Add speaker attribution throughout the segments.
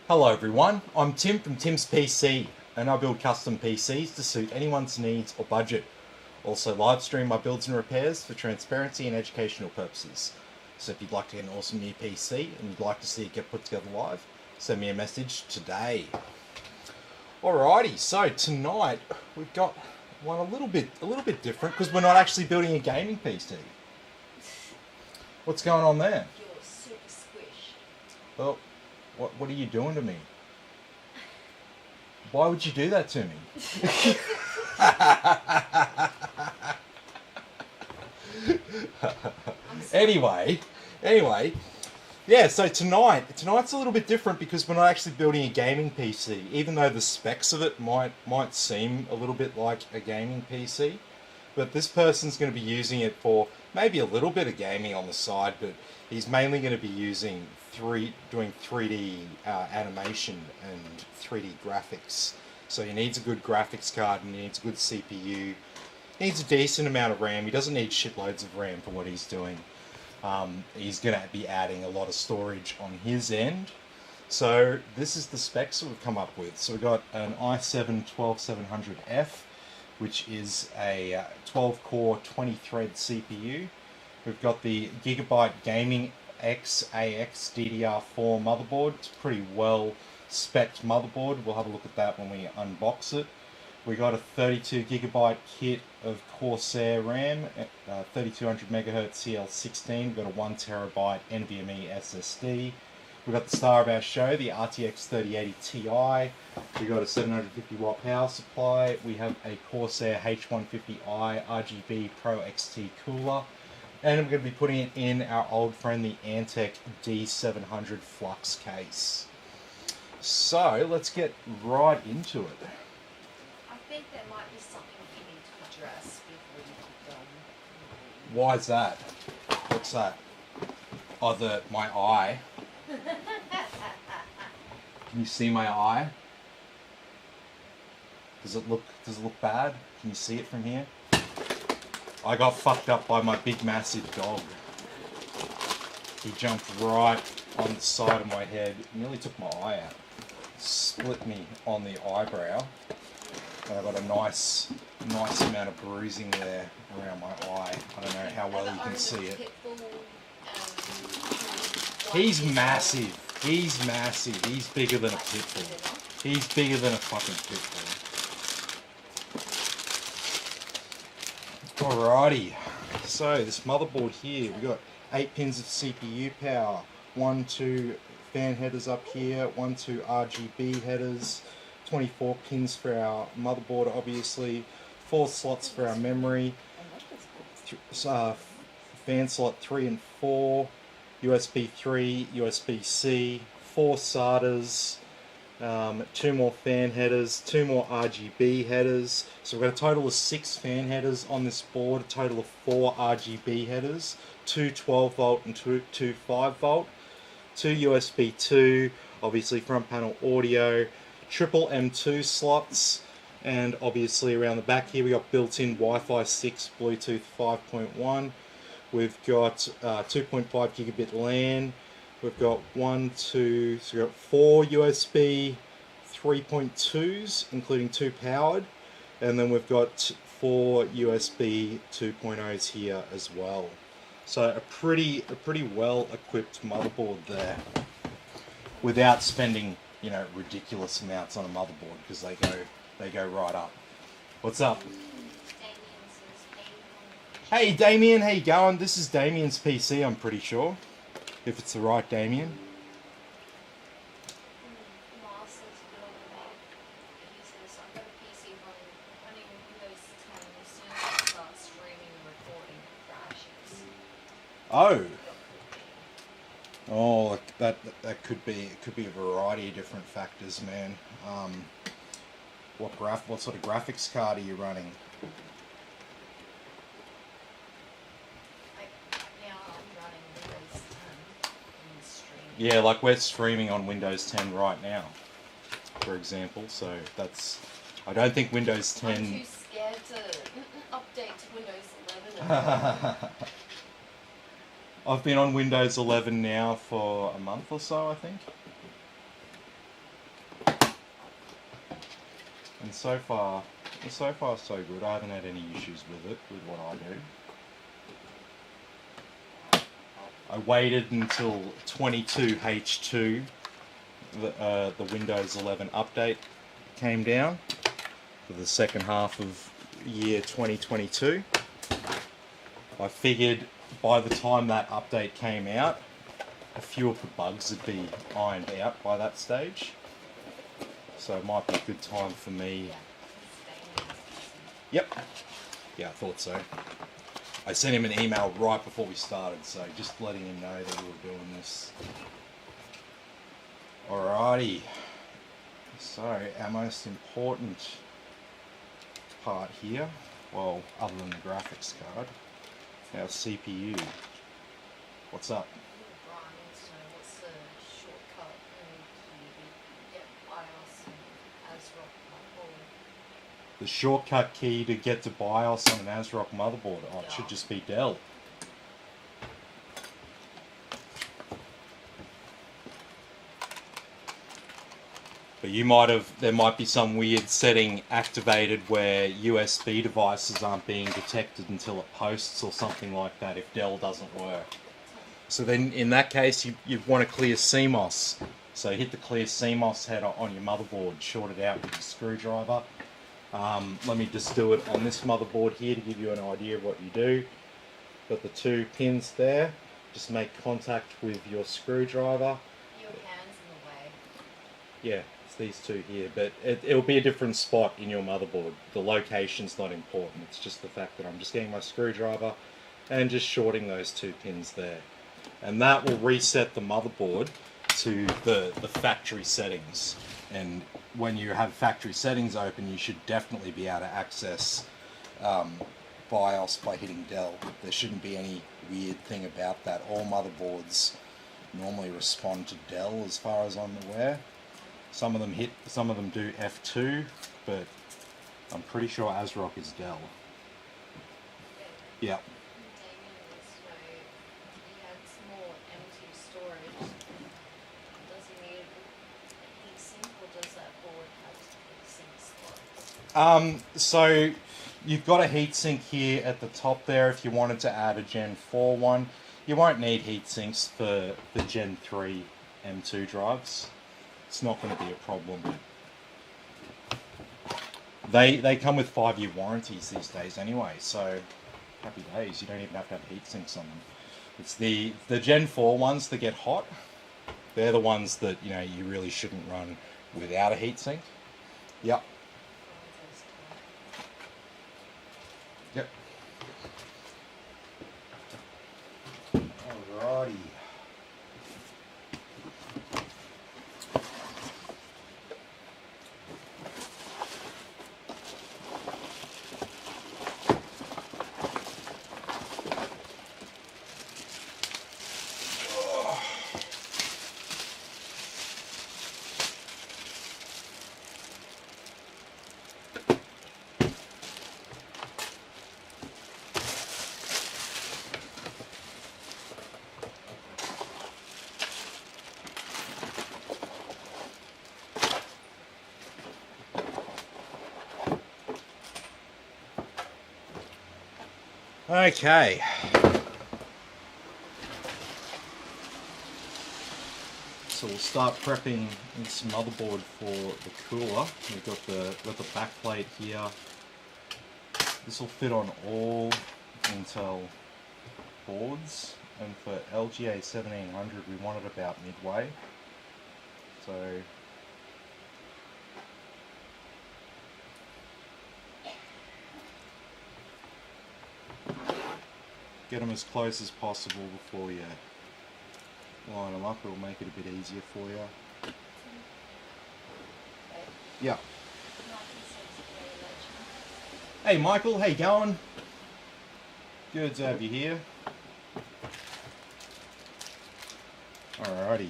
Speaker 1: Hello everyone, I'm Tim from Tim's PC and I build custom PCs to suit anyone's needs or budget. Also live stream my builds and repairs for transparency and educational purposes. So if you'd like to get an awesome new PC and you'd like to see it get put together live, send me a message today. Alrighty, so tonight we've got one a little bit different because we're not actually building a gaming PC. What's going on there?
Speaker 2: You're super squished.
Speaker 1: Well, what are you doing to me? Why would you do that to me? Anyway, yeah, so tonight's a little bit different because we're not actually building a gaming PC, even though the specs of it might seem a little bit like a gaming PC. But this person's going to be using it for maybe a little bit of gaming on the side, but he's mainly going to be doing 3D animation and 3D graphics. So he needs a good graphics card and he needs a good CPU. He needs a decent amount of RAM. He doesn't need shitloads of RAM for what he's doing. He's going to be adding a lot of storage on his end. So this is the specs that we've come up with. So we've got an i7-12700f, which is a 12-core, 20-thread CPU. We've got the Gigabyte Gaming XAX DDR4 motherboard. It's a pretty well spec'd motherboard. We'll have a look at that when we unbox it. We got a 32GB kit of Corsair RAM, 3200 MHz CL16. We've got a 1TB NVMe SSD. We've got the star of our show, the RTX3080ti. We've got a 750 watt power supply. We have a Corsair H150i RGB Pro XT cooler. And I'm going to be putting it in our old friend, the Antec D700 Flux case. So, let's get right into it.
Speaker 2: I think there might be something you need to address before you keep going.
Speaker 1: Why is that? What's that? Oh, my eye. Can you see my eye? Does it look bad? Can you see it from here? I got fucked up by my big massive dog. He jumped right on the side of my head, nearly took my eye out. Split me on the eyebrow. And I got a nice amount of bruising there around my eye. I don't know how well you can see it. He's massive. He's massive. He's bigger than a pit bull. He's bigger than a fucking pit bull. Alrighty. So this motherboard here, we got 8 pins of CPU power, 2 fan headers up here, 2 RGB headers, 24 pins for our motherboard obviously, 4 slots for our memory, fan slot 3 and 4, USB 3, USB-C, 4 SATAs, 2 more fan headers, 2 more RGB headers. So we've got a total of 6 fan headers on this board, a total of 4 RGB headers, 2 12 volt and 2 5 volt, 2 USB 2, obviously front panel audio, triple M2 slots, and obviously around the back here we got built-in Wi-Fi 6, Bluetooth 5.1. We've got 2.5 gigabit LAN. We've got 4 USB 3.2s, including 2 powered, and then we've got 4 USB 2.0s here as well. So a pretty well equipped motherboard there, without spending ridiculous amounts on a motherboard, because they go right up. What's up? Hey Damien, how you going? This is Damien's PC, I'm pretty sure. If it's the right Damien. Oh, that could be a variety of different factors, man. What sort of graphics card are you running? Yeah, like we're streaming on Windows 10 right now, for example. So I don't think Windows 10.
Speaker 2: I'm too scared to update to Windows 11.
Speaker 1: I've been on Windows 11 now for a month or so, I think. and so far so good. I haven't had any issues with it, with what I do. I waited until 22H2, the Windows 11 update came down for the second half of year 2022. I figured by the time that update came out, a few of the bugs would be ironed out by that stage. So it might be a good time for me. Yep. Yeah, I thought so. I sent him an email right before we started, so just letting him know that we were doing this. Alrighty. So our most important part here, well, other than the graphics card, our CPU. What's up?
Speaker 2: Brian wants to know what's the shortcut key to get BIOS and ASRock motherboard.
Speaker 1: The shortcut key to get to BIOS on an ASRock motherboard. Oh, it should just be Dell. But there might be some weird setting activated where USB devices aren't being detected until it posts or something like that if Dell doesn't work. So then in that case you want to clear CMOS. So hit the clear CMOS header on your motherboard, short it out with a screwdriver. Let me just do it on this motherboard here to give you an idea of what you do. Got the two pins there, just make contact with your screwdriver.
Speaker 2: Your hand's in the way.
Speaker 1: Yeah, it's these two here, but it'll be a different spot in your motherboard. The location's not important, it's just the fact that I'm just getting my screwdriver and just shorting those two pins there. And that will reset the motherboard to the factory settings. And when you have factory settings open, you should definitely be able to access BIOS by hitting Dell. There shouldn't be any weird thing about that. All motherboards normally respond to Dell as far as I'm aware. Some of them do F2, but I'm pretty sure ASRock is Dell. Yeah.
Speaker 2: Damien wants to know he had small M2 storage. Does he need a heatsink or does that board have heatsink slots?
Speaker 1: So you've got a heatsink here at the top there if you wanted to add a Gen 4 one. You won't need heatsinks for the Gen 3 M2 drives. It's not going to be a problem. They come with 5-year warranties these days anyway, so happy days. You don't even have to have heatsinks on them. It's the Gen 4 ones that get hot. They're the ones that you really shouldn't run without a heatsink. Yep. Yep. Alrighty. Okay. So we'll start prepping this motherboard for the cooler. We've got the back plate here. This will fit on all Intel boards, and for LGA 1700 we want it about midway. So get them as close as possible before you line them up. It'll make it a bit easier for you. Yeah. Hey Michael, how you going? Good to have you here. Alrighty.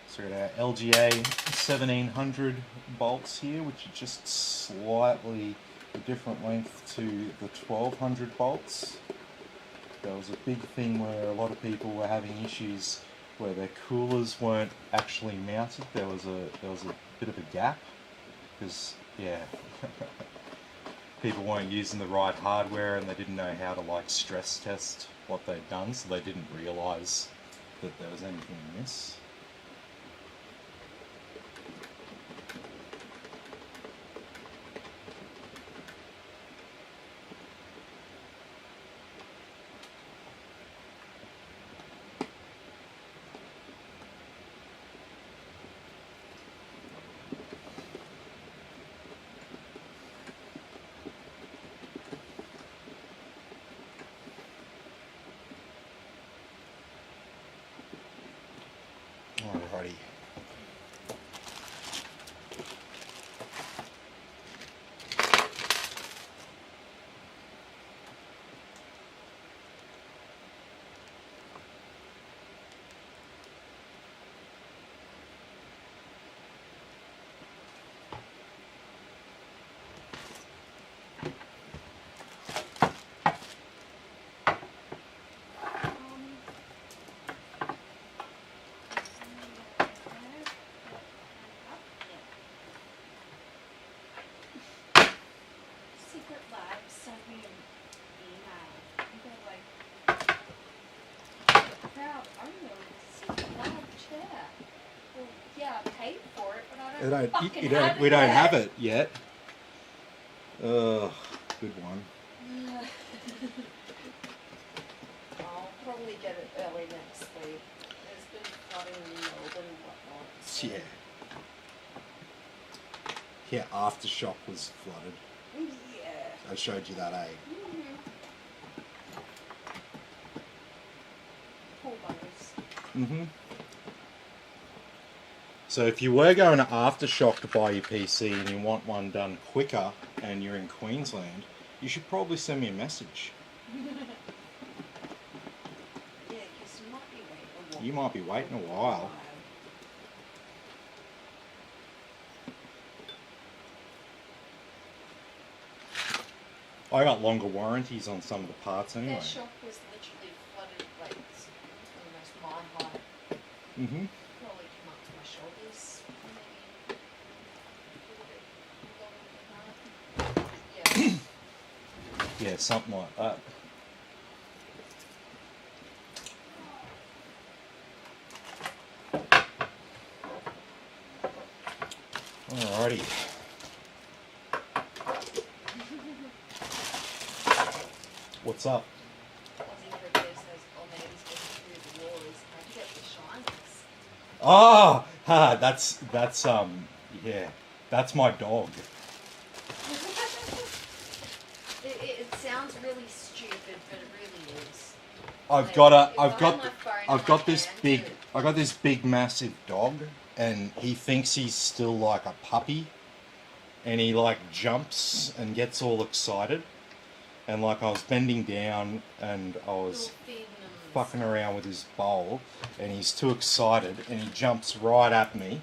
Speaker 1: So we've got our LGA 1700 bolts here, which are just slightly a different length to the 1200 bolts. There was a big thing where a lot of people were having issues where their coolers weren't actually mounted. There was a bit of a gap because yeah, people weren't using the right hardware and they didn't know how to like stress test what they'd done, so they didn't realise that there was anything amiss. Alrighty.
Speaker 2: Secret Lab sent me an email. They're like, proud owner of the Secret Lab chair. Well, yeah, I paid for it, but I don't fucking have it.
Speaker 1: We don't
Speaker 2: yet.
Speaker 1: have it yet. Ugh, good one.
Speaker 2: I'll probably get it early next week. There's been flooding in Melbourne and whatnot. So.
Speaker 1: Yeah. Yeah, Aftershock was flooded.
Speaker 2: Yeah.
Speaker 1: I showed you that, eh?
Speaker 2: Poor buggers.
Speaker 1: Mm-hmm. So if you were going to Aftershock to buy your PC and you want one done quicker and you're in Queensland, you should probably send me a message.
Speaker 2: Yeah, because you might be waiting a while.
Speaker 1: You might be waiting a while. I got longer warranties on some of the parts anyway.
Speaker 2: Their shop was literally flooded, like, almost mine high.
Speaker 1: Mm-hmm.
Speaker 2: Probably came up to my shoulders, maybe a little bit longer than that. Yeah.
Speaker 1: Yeah, something like that. Alrighty. What's up?
Speaker 2: Aussie Crypto says, oh, maybe he's getting through the wars. How'd you get the shinies?
Speaker 1: Ah, that's yeah, that's my dog.
Speaker 2: It sounds really stupid, but it really is.
Speaker 1: I've
Speaker 2: Like,
Speaker 1: got
Speaker 2: if I had my phone in my
Speaker 1: this
Speaker 2: hand,
Speaker 1: big,
Speaker 2: too.
Speaker 1: I got this big massive dog, and he thinks he's still like a puppy, and he like jumps and gets all excited, and like I was bending down and I was
Speaker 2: Little feeding them and
Speaker 1: fucking
Speaker 2: stuff.
Speaker 1: around with his bowl, and he's too excited, and he jumps right at me,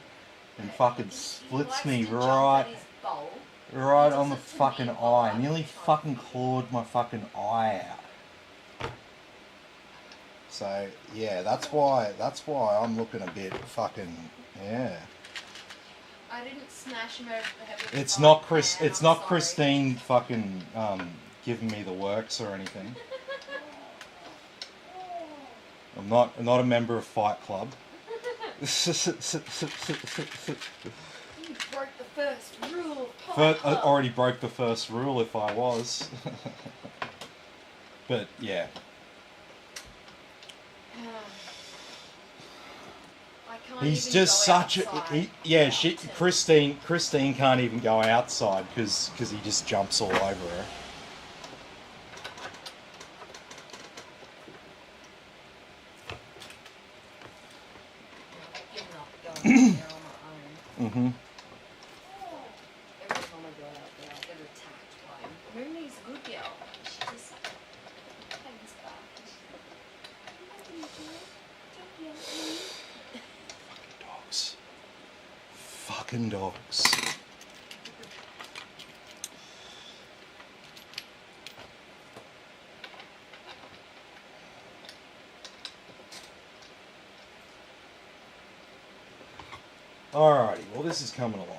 Speaker 1: and fucking
Speaker 2: He
Speaker 1: splits
Speaker 2: likes
Speaker 1: me
Speaker 2: to jump
Speaker 1: right,
Speaker 2: at his bowl.
Speaker 1: right
Speaker 2: He
Speaker 1: on
Speaker 2: does
Speaker 1: the
Speaker 2: it to me
Speaker 1: fucking
Speaker 2: a lot
Speaker 1: eye. Nearly
Speaker 2: of the time.
Speaker 1: fucking clawed my fucking eye out. So yeah, that's why I'm looking a bit fucking yeah.
Speaker 2: I didn't smash him over the head with
Speaker 1: It's
Speaker 2: a
Speaker 1: not
Speaker 2: frying pan,
Speaker 1: It's
Speaker 2: I'm
Speaker 1: not
Speaker 2: sorry.
Speaker 1: Christine fucking giving me the works or anything. I'm not a member of Fight Club.
Speaker 2: You broke the first rule of Fight
Speaker 1: I
Speaker 2: Club.
Speaker 1: already broke the first rule if I was. But yeah.
Speaker 2: I can't
Speaker 1: He's
Speaker 2: even
Speaker 1: just
Speaker 2: go
Speaker 1: such a
Speaker 2: outside
Speaker 1: yeah.
Speaker 2: without
Speaker 1: Christine can't even go outside because he just jumps all over her.
Speaker 2: I've given up going out there on my own.
Speaker 1: Mm-hmm.
Speaker 2: Every time I go out there, I get attacked by him. Mooney's a good girl. She just hangs back. What are you doing? Don't yell at me.
Speaker 1: Dogs. Fucking dogs. Alrighty, well this is coming along.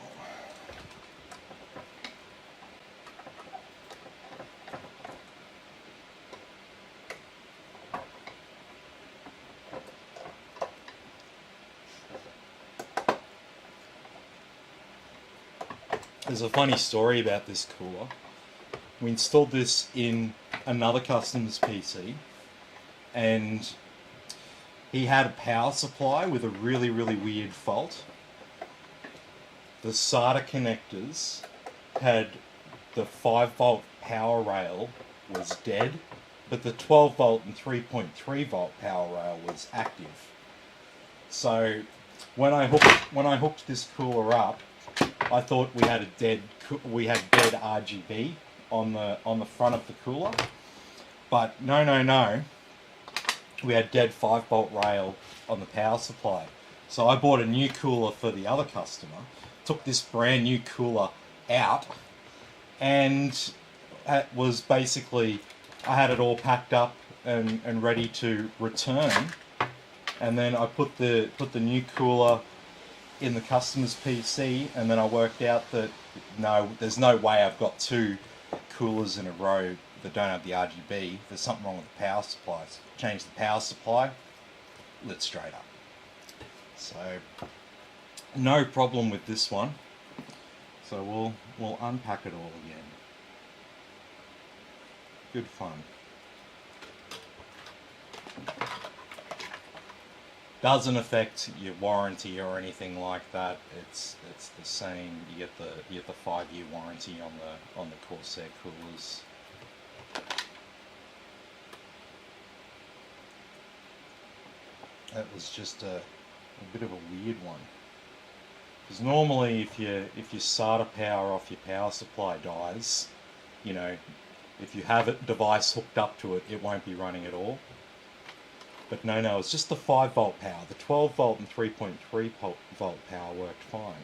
Speaker 1: There's a funny story about this cooler. We installed this in another customer's PC, and he had a power supply with a really, really weird fault. The SATA connectors had the 5-volt power rail was dead, but the 12-volt and 3.3-volt power rail was active. So when I hooked this cooler up, I thought we had dead RGB on the front of the cooler, but no. We had dead 5-volt rail on the power supply. So I bought a new cooler for the other customer, took this brand new cooler out, and it was basically, I had it all packed up and ready to return. And then I put the new cooler in the customer's PC, and then I worked out that no, there's no way I've got two coolers in a row that don't have the RGB. There's something wrong with the power supply. So change the power supply, lit straight up. So no problem with this one. So we'll unpack it all again. Good fun. Doesn't affect your warranty or anything like that. It's the same. You get the 5-year warranty on the Corsair coolers. That was just a bit of a weird one. Because normally, if your SATA power off your power supply dies, you know, if you have a device hooked up to it, it won't be running at all. But no, it's just the 5-volt power. The 12-volt and 3.3-volt power worked fine.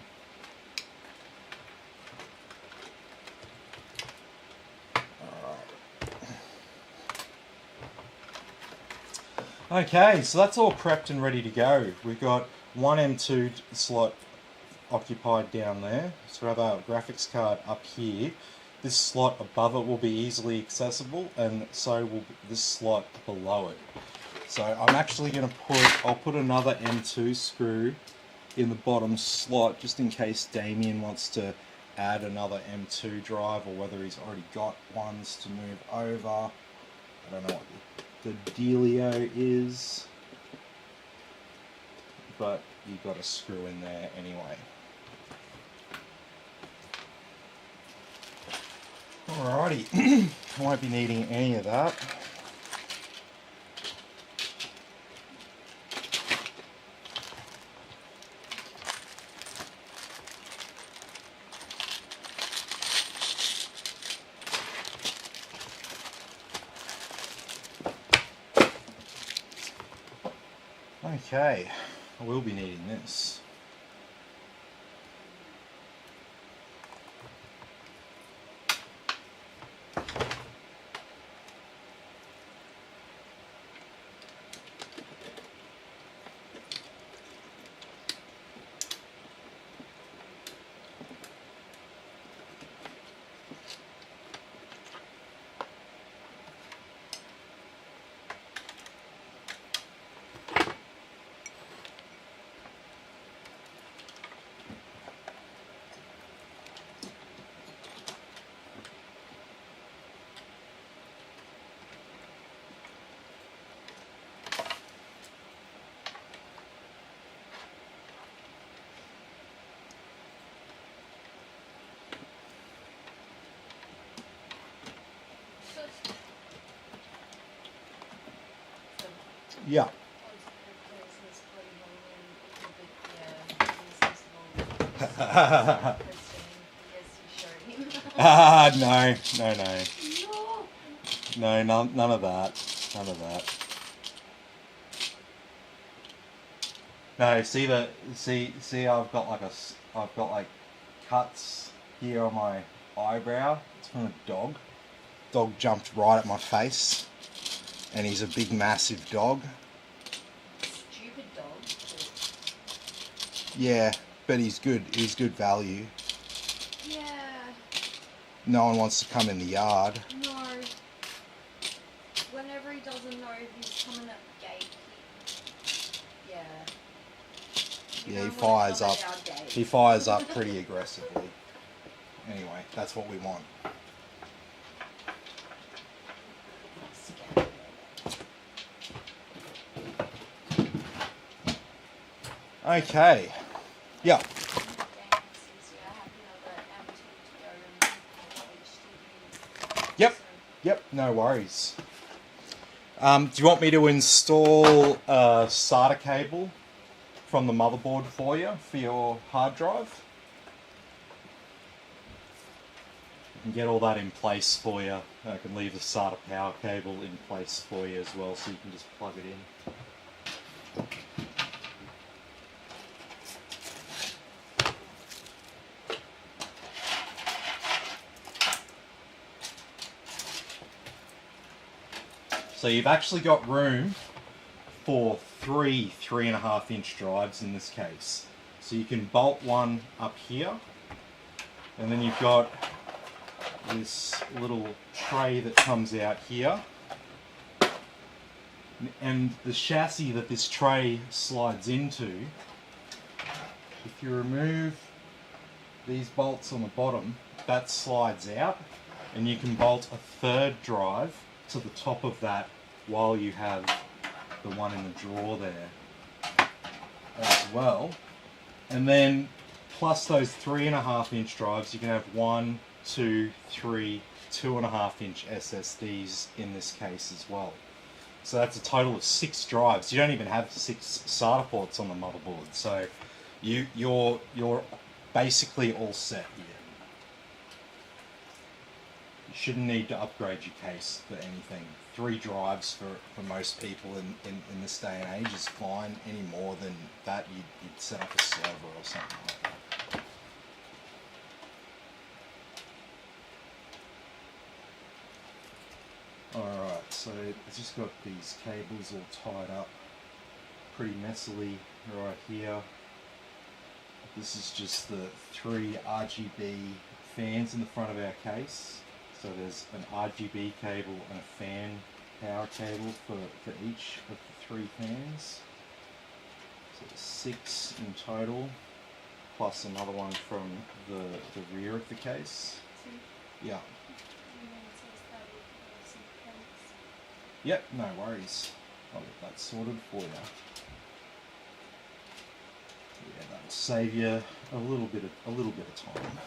Speaker 1: Okay, so that's all prepped and ready to go. We've got one M2 slot occupied down there. So we have our graphics card up here. This slot above it will be easily accessible, and so will this slot below it. So I'm actually going to I'll put another M2 screw in the bottom slot, just in case Damien wants to add another M2 drive, or whether he's already got ones to move over. I don't know what the dealio is, but you've got a screw in there anyway. Alrighty, I won't be needing any of that. Okay, I will be needing this. Yeah. No, none of that. None of that. No, see, I've got like cuts here on my eyebrow. It's from a dog. Dog jumped right at my face, and he's a big, massive dog.
Speaker 2: Stupid dog.
Speaker 1: Yeah, but he's good. He's good value.
Speaker 2: Yeah.
Speaker 1: No one wants to come in the yard.
Speaker 2: No. Whenever he doesn't know if he's coming at the gate,
Speaker 1: he fires up. He fires up pretty aggressively. anyway, that's what we want. Okay. Yeah. Yep. Yep. No worries. Do you want me to install a SATA cable from the motherboard for you for your hard drive? I can get all that in place for you. I can leave the SATA power cable in place for you as well, so you can just plug it in. So you've actually got room for three 3.5-inch drives in this case. So you can bolt one up here, and then you've got this little tray that comes out here. And the chassis that this tray slides into, if you remove these bolts on the bottom, that slides out, and you can bolt a third drive to the top of that while you have the one in the drawer there as well. And then plus those 3.5-inch drives, you can have 1, 2, 3, 2.5-inch SSDs in this case as well. So that's a total of 6 drives. You don't even have 6 SATA ports on the motherboard, so you're basically all set here. You shouldn't need to upgrade your case for anything. 3 drives for most people in this day and age is fine. Any more than that, you'd set up a server or something like that. Alright, so it's just got these cables all tied up pretty messily right here. This is just the 3 RGB fans in the front of our case. So there's an RGB cable and a fan power cable for each of the 3 fans. So there's 6 in total, plus another one from the rear of the case. Yeah. Yep, no worries. I'll get that sorted for you. Yeah, that'll save you a little bit of time.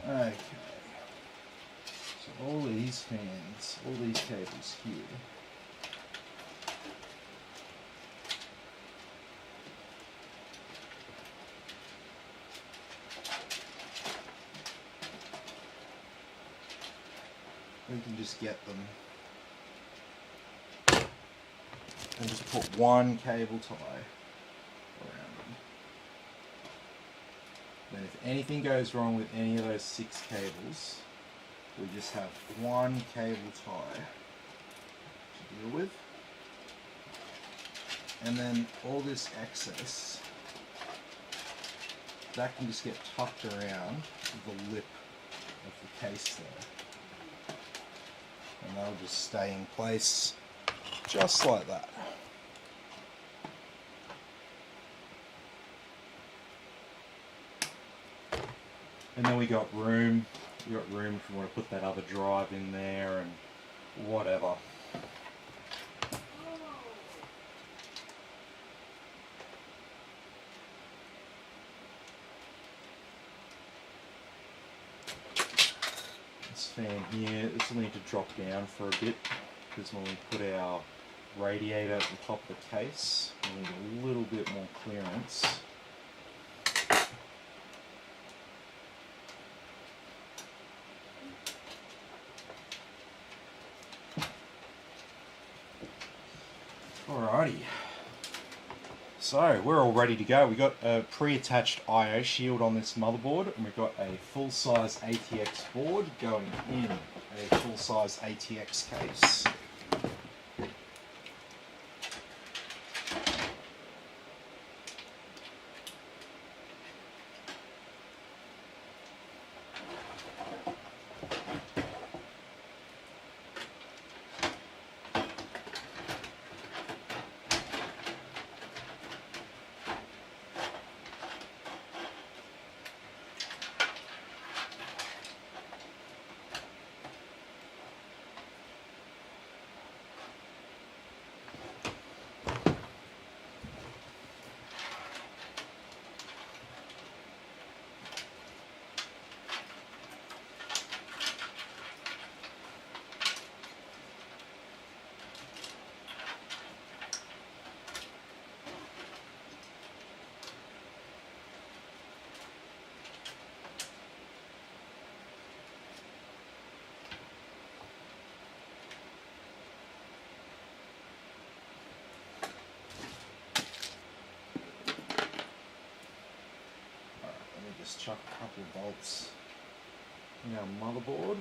Speaker 1: Okay. So all these fans, all these cables here. We can just get them and just put one cable tie around them. Then if anything goes wrong with any of those 6 cables, we just have one cable tie to deal with. And then all this excess, that can just get tucked around the lip of the case there. And they'll just stay in place just like that. And then we got room. We got room if you want to put that other drive in there and whatever. This fan here, this will need to drop down for a bit because when we put our radiator at the top of the case, we need a little bit more clearance. Alrighty, so we're all ready to go. We've got a pre-attached I/O shield on this motherboard, and we've got a full-size ATX board going in a full-size ATX case. chuck a couple of bolts in our motherboard.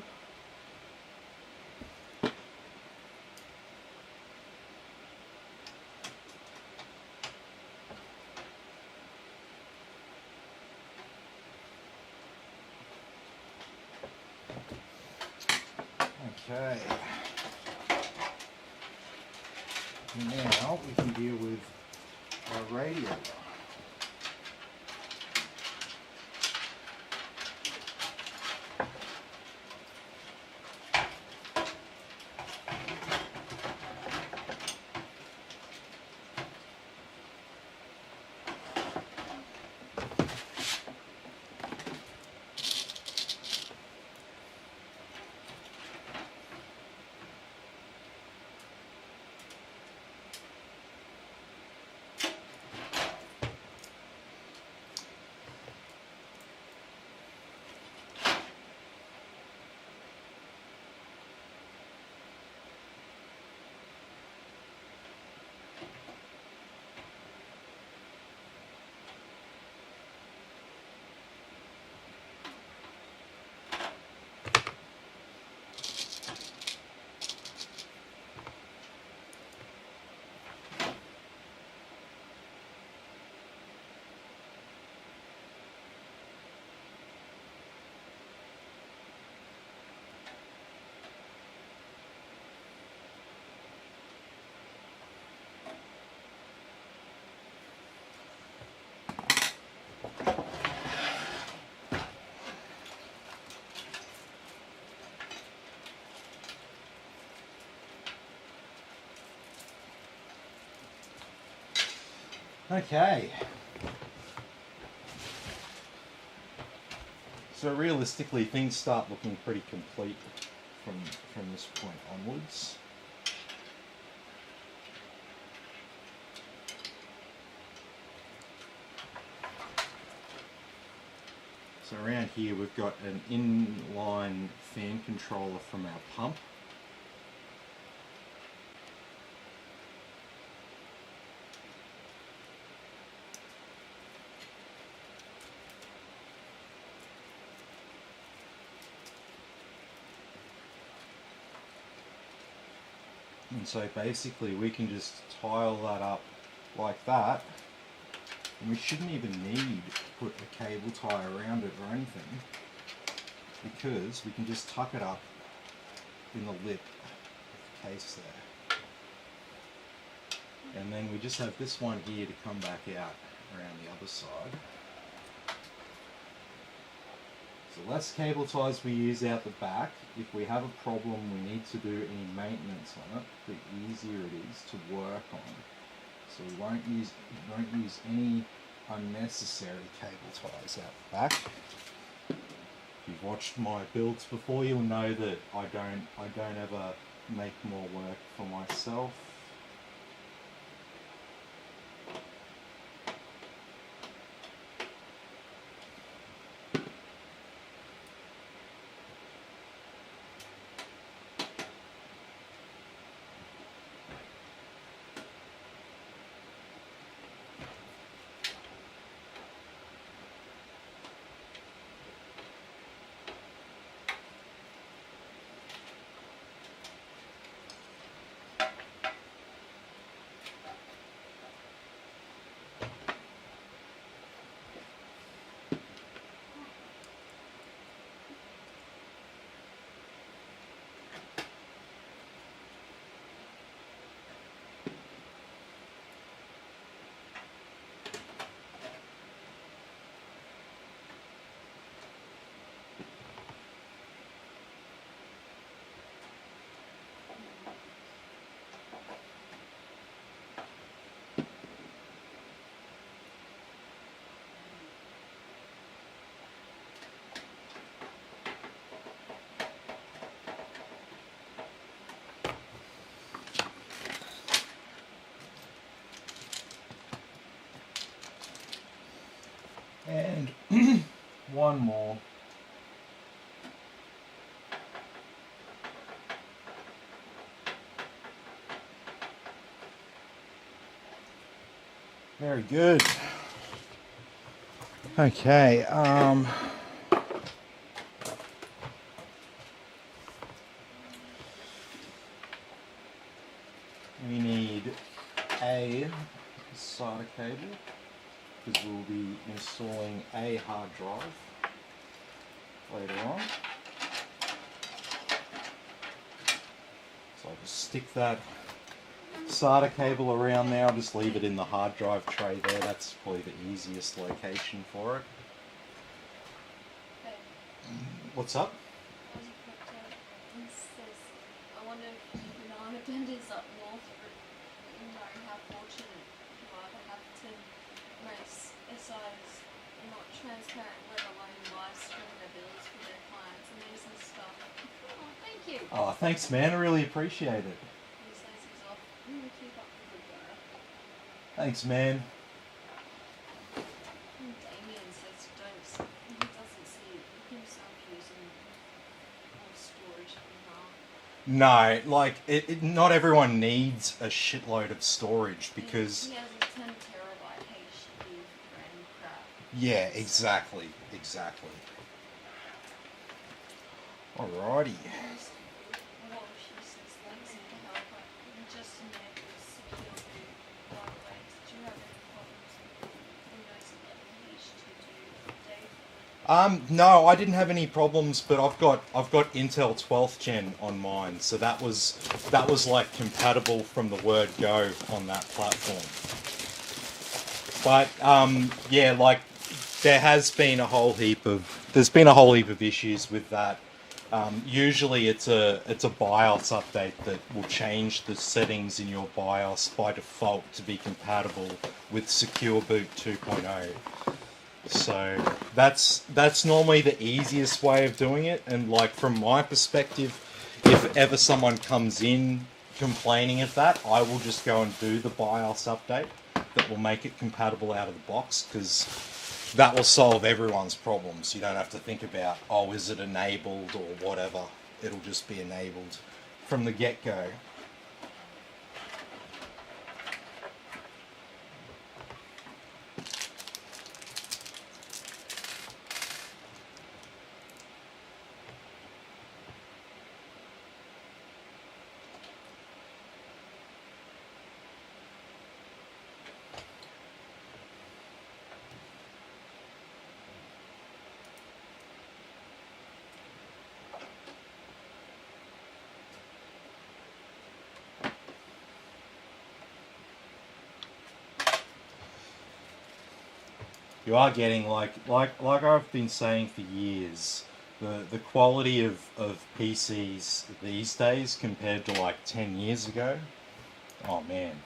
Speaker 1: Okay. Now we can deal with our radio. Okay. So realistically, things start looking pretty complete from this point onwards. So around here we've got an inline fan controller from our pump. And so basically we can just tile that up like that, and we shouldn't even need to put a cable tie around it or anything, because we can just tuck it up in the lip of the case there. And then we just have this one here to come back out around the other side. So less cable ties we use out the back. If we have a problem, we need to do any maintenance on it, the easier it is to work on. So we won't use any unnecessary cable ties out the back. If you've watched my builds before, you'll know that I don't ever make more work for myself. And one more. Very good. Okay, we need a SATA cable because we'll be installing a hard drive later on. So I'll just stick that SATA cable around there. I'll just leave it in the hard drive tray there. That's probably the easiest location for it. What's up?
Speaker 2: I wonder if banana vendors up north, you know how fortunate you are to have to make SIs not transparent, let alone live stream their bills for their clients. Amazing stuff. Oh, thank you.
Speaker 1: Oh, thanks, man. I really appreciate it.
Speaker 2: He says he's off. Keep up the good work.
Speaker 1: Thanks, man.
Speaker 2: Damien says he doesn't see himself using more storage than half.
Speaker 1: No, like, not everyone needs a shitload of storage because...
Speaker 2: He has a 10 terabyte HD RAM crap.
Speaker 1: Yeah, exactly. Alrighty.
Speaker 2: Well, she says thanks for help, but just enables secure boot. By the way, did you have any problems with Windows 11 H2 Dave?
Speaker 1: No, I didn't have any problems, but I've got Intel 12th Gen on mine, so that was like compatible from the word go on that platform. But yeah, like there's been a whole heap of issues with that. Usually it's a BIOS update that will change the settings in your BIOS by default to be compatible with Secure Boot 2.0. So that's normally the easiest way of doing it, and like from my perspective, if ever someone comes in complaining of that, I will just go and do the BIOS update that will make it compatible out of the box, because that will solve everyone's problems. You don't have to think about, oh, is it enabled or whatever. It'll just be enabled from the get-go. You are getting, like I've been saying for years, the quality of PCs these days compared to like 10 years ago, oh man.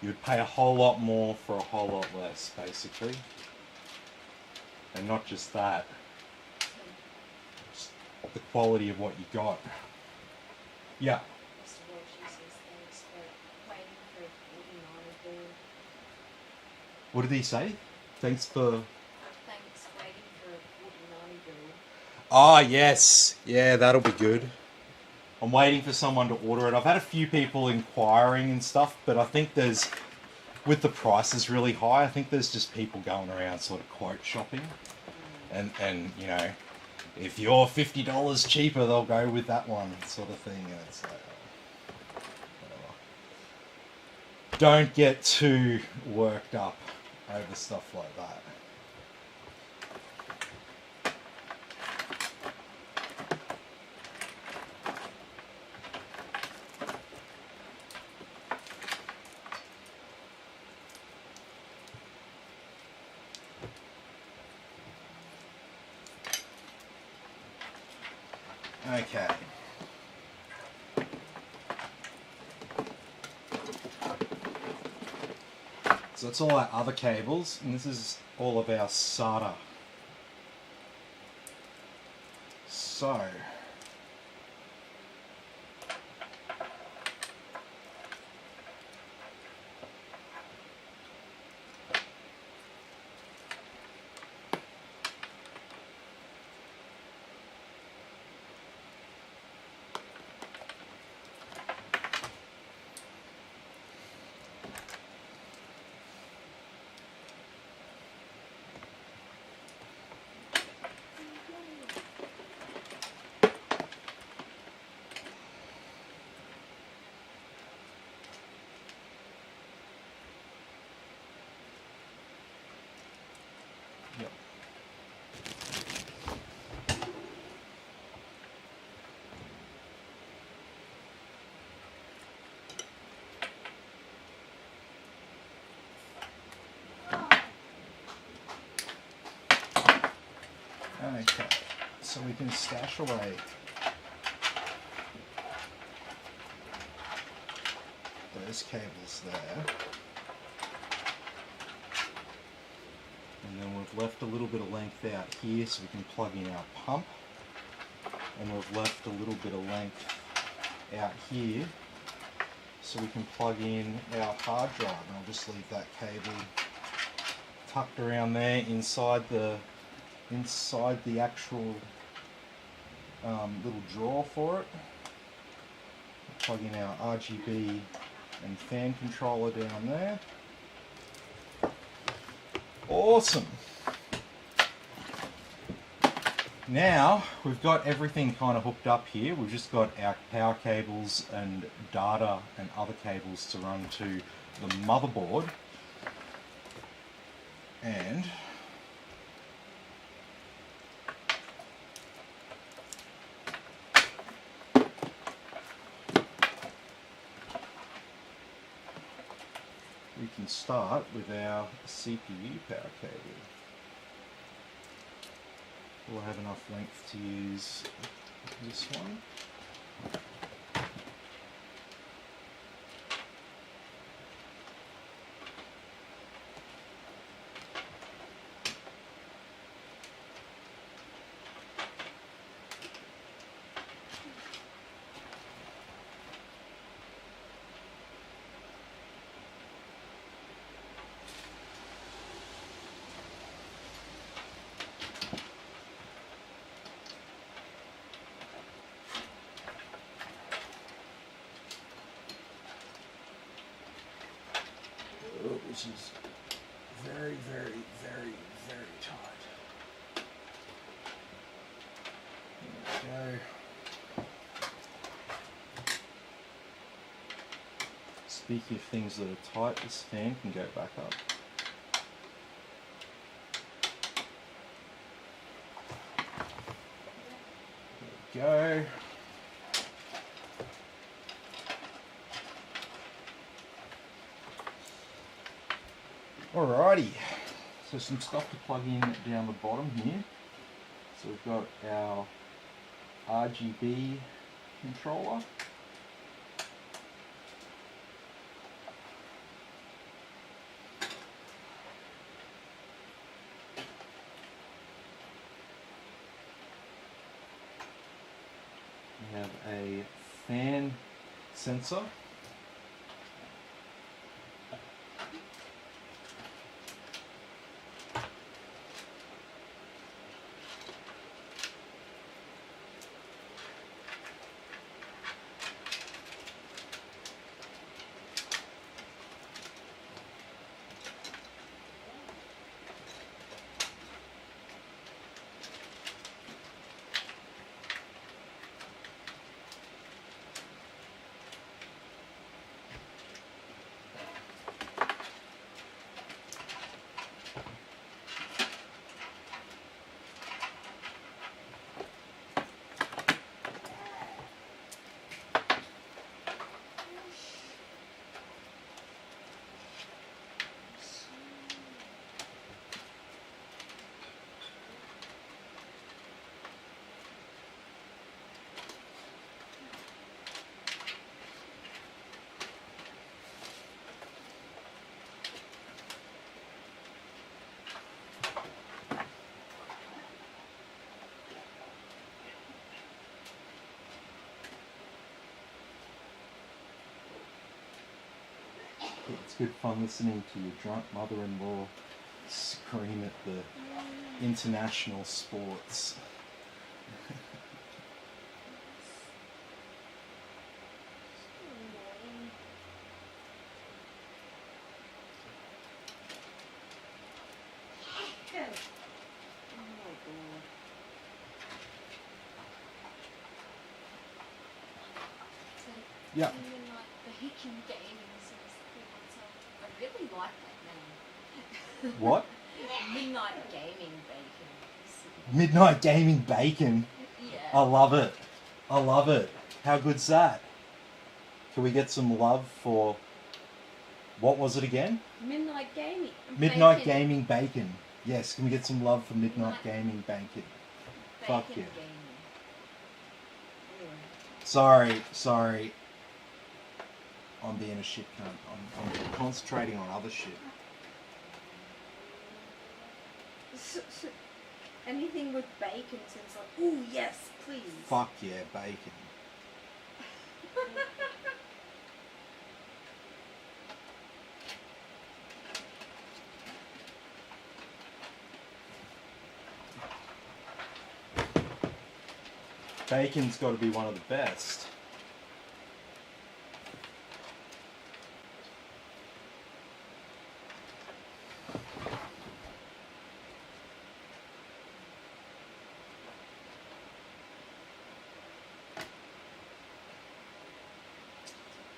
Speaker 1: You'd pay a whole lot more for a whole lot less, basically. And not just that, just the quality of what you got. Yeah. What did he say? Thanks for
Speaker 2: waiting for a 4090 build.
Speaker 1: Ah, yes. Yeah, that'll be good. I'm waiting for someone to order it. I've had a few people inquiring and stuff, but I think there's, with the prices really high, I think there's just people going around sort of quote shopping. And you know, if you're $50 cheaper, they'll go with that one sort of thing. And it's like, whatever. Don't get too worked up over stuff like that. Okay. So that's all our other cables, and this is all of our SATA. So, so we can stash away. Those cables there. And then we've left a little bit of length out here so we can plug in our pump. And we've left a little bit of length out here so we can plug in our hard drive. And I'll just leave that cable tucked around there inside the actual little drawer for it. Plug in our RGB and fan controller down there. Awesome. Now we've got everything kind of hooked up here. We've just got our power cables and data and other cables to run to the motherboard. And we can start with our CPU power cable. We'll have enough length to use this one. Which is very, very, very, very tight. There we go. Speaking of things that are tight, this fan can go back up. There we go. Alrighty, so some stuff to plug in down the bottom here. So we've got our RGB controller. We have a fan sensor. It's good fun listening to your drunk mother-in-law scream at the international sports. Yeah.
Speaker 2: I really like that name.
Speaker 1: What?
Speaker 2: Midnight Gaming Bacon.
Speaker 1: Midnight Gaming Bacon.
Speaker 2: Yeah.
Speaker 1: I love it. I love it. How good's that? Can we get some love for... What was it again?
Speaker 2: Midnight Gaming.
Speaker 1: Midnight Gaming Bacon. Yes, can we get some love for Midnight Gaming Bacon?
Speaker 2: Bacon
Speaker 1: Fuck yeah.
Speaker 2: Gaming.
Speaker 1: Sorry. I'm being a shit cunt. I'm concentrating on other shit.
Speaker 2: Anything with bacon, since like, ooh yes, please.
Speaker 1: Fuck yeah, bacon. Bacon's got to be one of the best.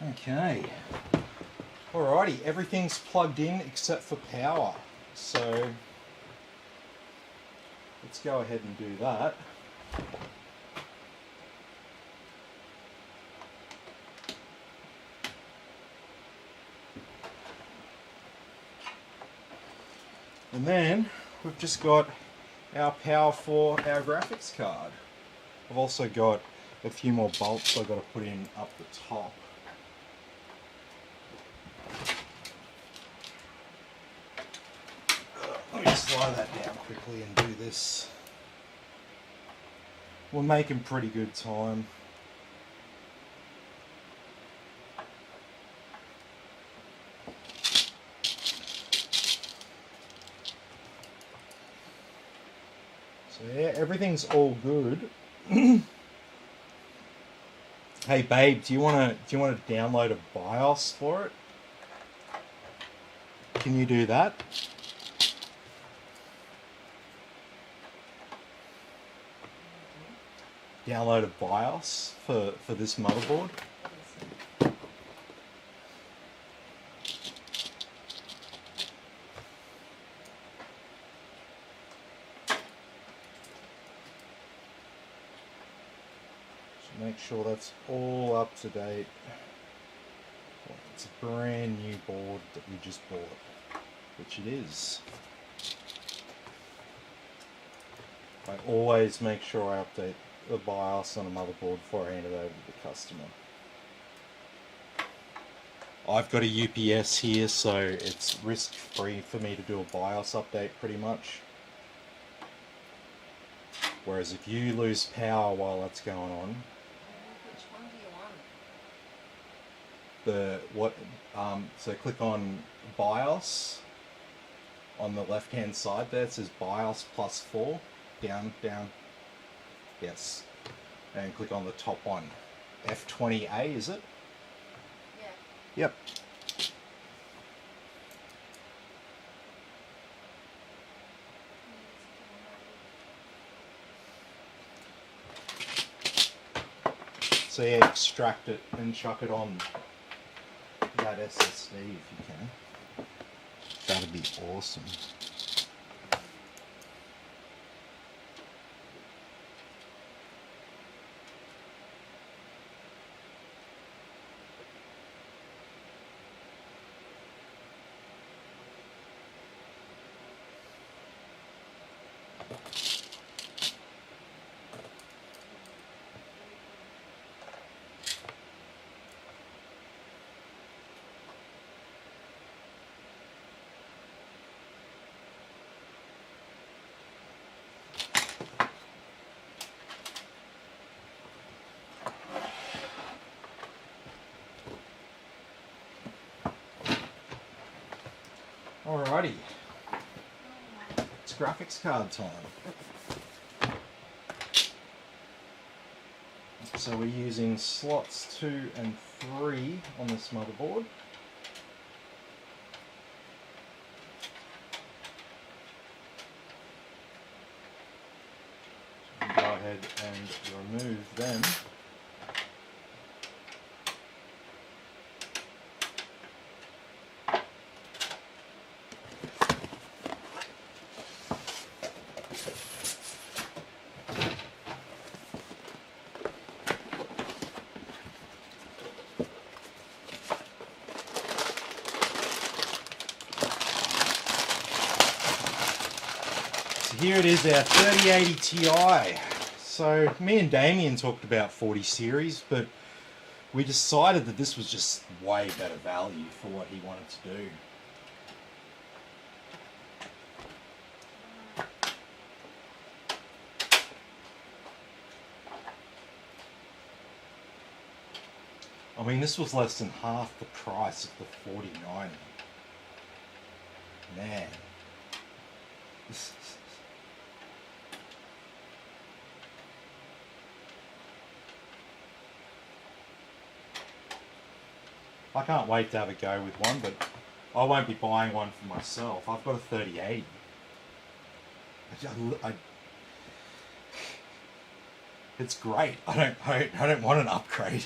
Speaker 1: Okay. Alrighty, everything's plugged in except for power. So let's go ahead and do that. And then we've just got our power for our graphics card. I've also got a few more bolts I've got to put in up the top. Let me slide that down quickly and do this. We're making pretty good time. So yeah, everything's all good. Hey babe, do you wanna download a BIOS for it? Can you do that? Download a BIOS for this motherboard. Make sure that's all up to date. It's a brand new board that we just bought, which it is. I always make sure I update the BIOS on a motherboard before I hand it over to the customer. I've got a UPS here, so it's risk-free for me to do a BIOS update pretty much. Whereas if you lose power while that's going on, so click on BIOS on the left hand side there. It says BIOS +4 down, yes, and click on the top one, F20A, is it? Yeah. Yep. So yeah, extract it and chuck it on that SSD if you can. That'd be awesome. Alrighty, it's graphics card time. So we're using slots 2 and 3 on this motherboard. So go ahead and remove them. Here it is, our 3080 Ti. So me and Damien talked about 40 series, but we decided that this was just way better value for what he wanted to do. I mean, this was less than half the price of the 4090. Man. I can't wait to have a go with one, but I won't be buying one for myself. I've got a 3080. It's great. I don't want an upgrade.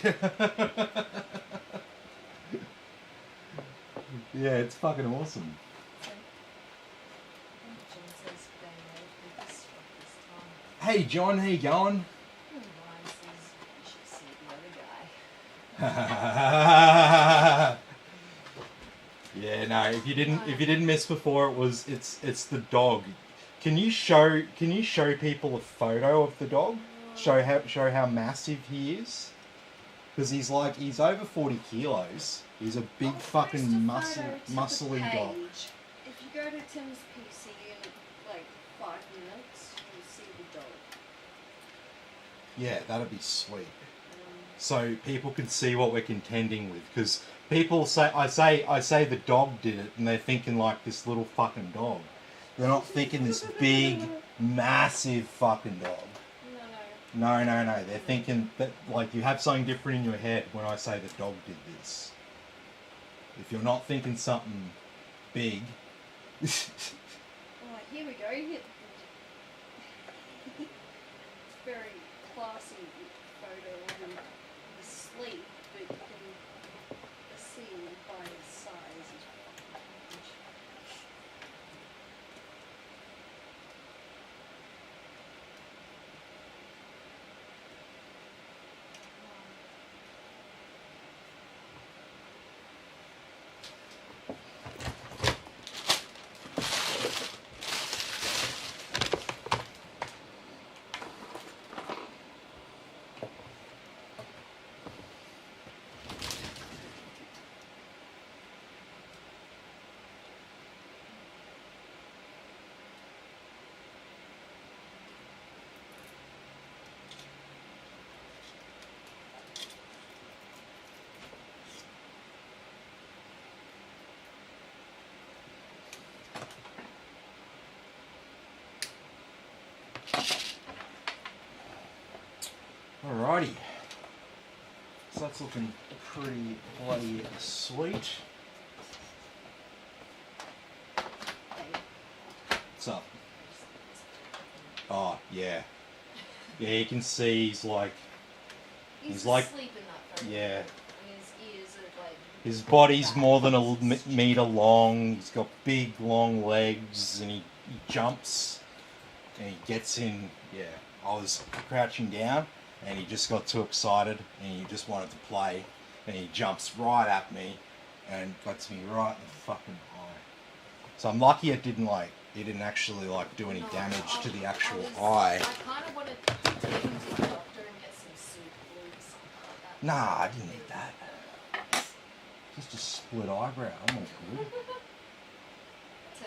Speaker 1: Yeah, it's fucking awesome. Hey John, how you going? Yeah, no. If you didn't miss before, it's the dog. Can you show people a photo of the dog? Show how massive he is. Because he's over 40 kilos. He's a big fucking muscly dog.
Speaker 2: If you go to Tim's PC in like 5 minutes, you'll see the dog.
Speaker 1: Yeah, that'd be sweet. So people can see what we're contending with, because people say I say the dog did it, and they're thinking like this little fucking dog. They're not thinking this big, massive fucking dog. No. They're thinking that like you have something different in your head when I say the dog did this. If you're not thinking something big.
Speaker 2: Alright, here we go. It's very classy photo of him asleep, but you can see by his size.
Speaker 1: Alrighty. So that's looking pretty bloody sweet. What's up? Oh, yeah. Yeah, you can see he's like
Speaker 2: He's
Speaker 1: like
Speaker 2: asleep in that photo.
Speaker 1: yeah.
Speaker 2: And his ears are like...
Speaker 1: His body's more than a meter long. He's got big, long legs, and he jumps, and he gets in. Yeah, I was crouching down, and he just got too excited, and he just wanted to play, and he jumps right at me, and gets me right in the fucking eye. So I'm lucky it didn't actually do any damage to the actual eye.
Speaker 2: I kind of wanted to take him to the doctor and get some soup or something like that.
Speaker 1: Nah, I didn't need that. Just a split eyebrow. I'm all good.
Speaker 2: So,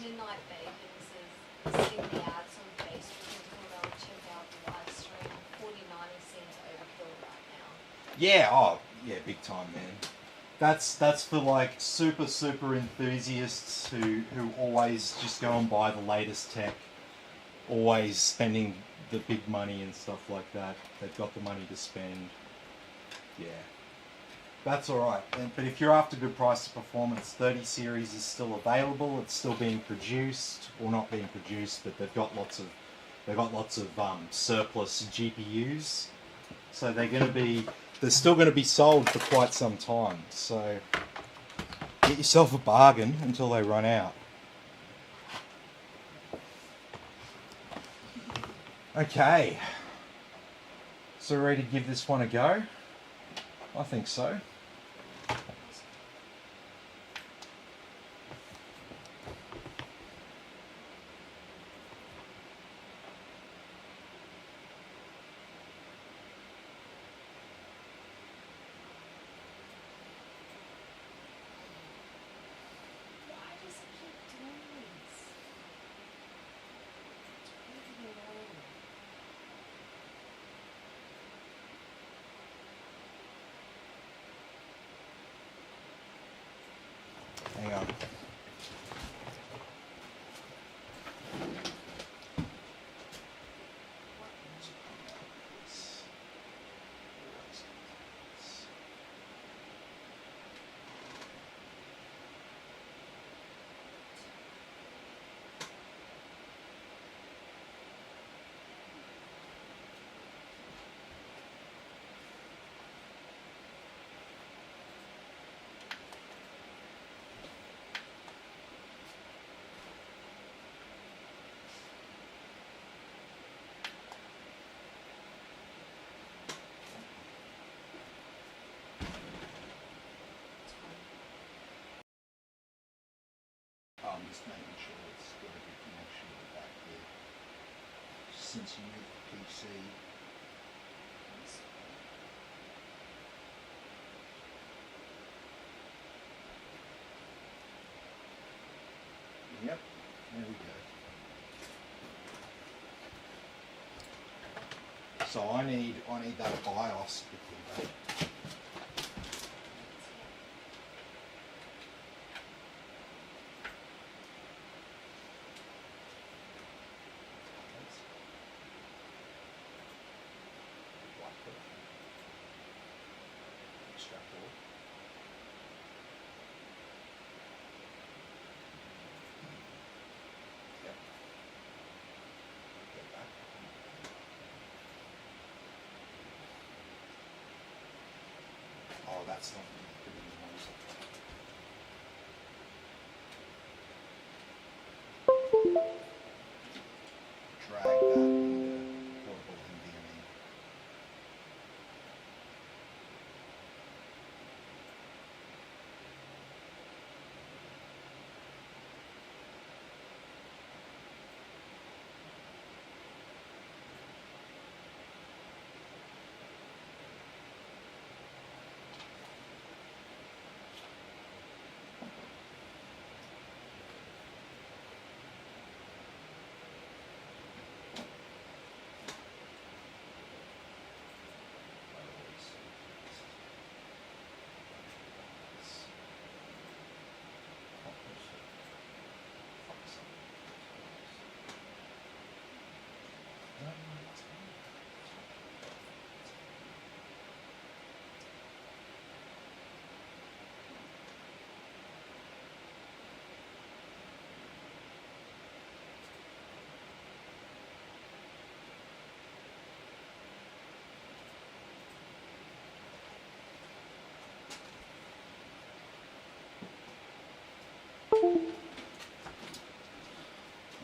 Speaker 2: Midnight Bacon says, seeing the ads on Facebook and thought I'll check out the live stream. 4090 seems overkill right now.
Speaker 1: Yeah, oh, yeah, big time, man. That's for like super enthusiasts who always just go and buy the latest tech, always spending the big money and stuff like that. They've got the money to spend. Yeah. That's alright. But if you're after good price to performance, 30 series is still available. It's still being produced, or not being produced, but they've got lots of surplus GPUs. So they're still going to be sold for quite some time. So get yourself a bargain until they run out. Okay. So ready to give this one a go? I think so. since you moved the PC. Yep, there we go. So I need that BIOS quickly, though. Oh, that's not good anymore. Drag that into portable NVMe.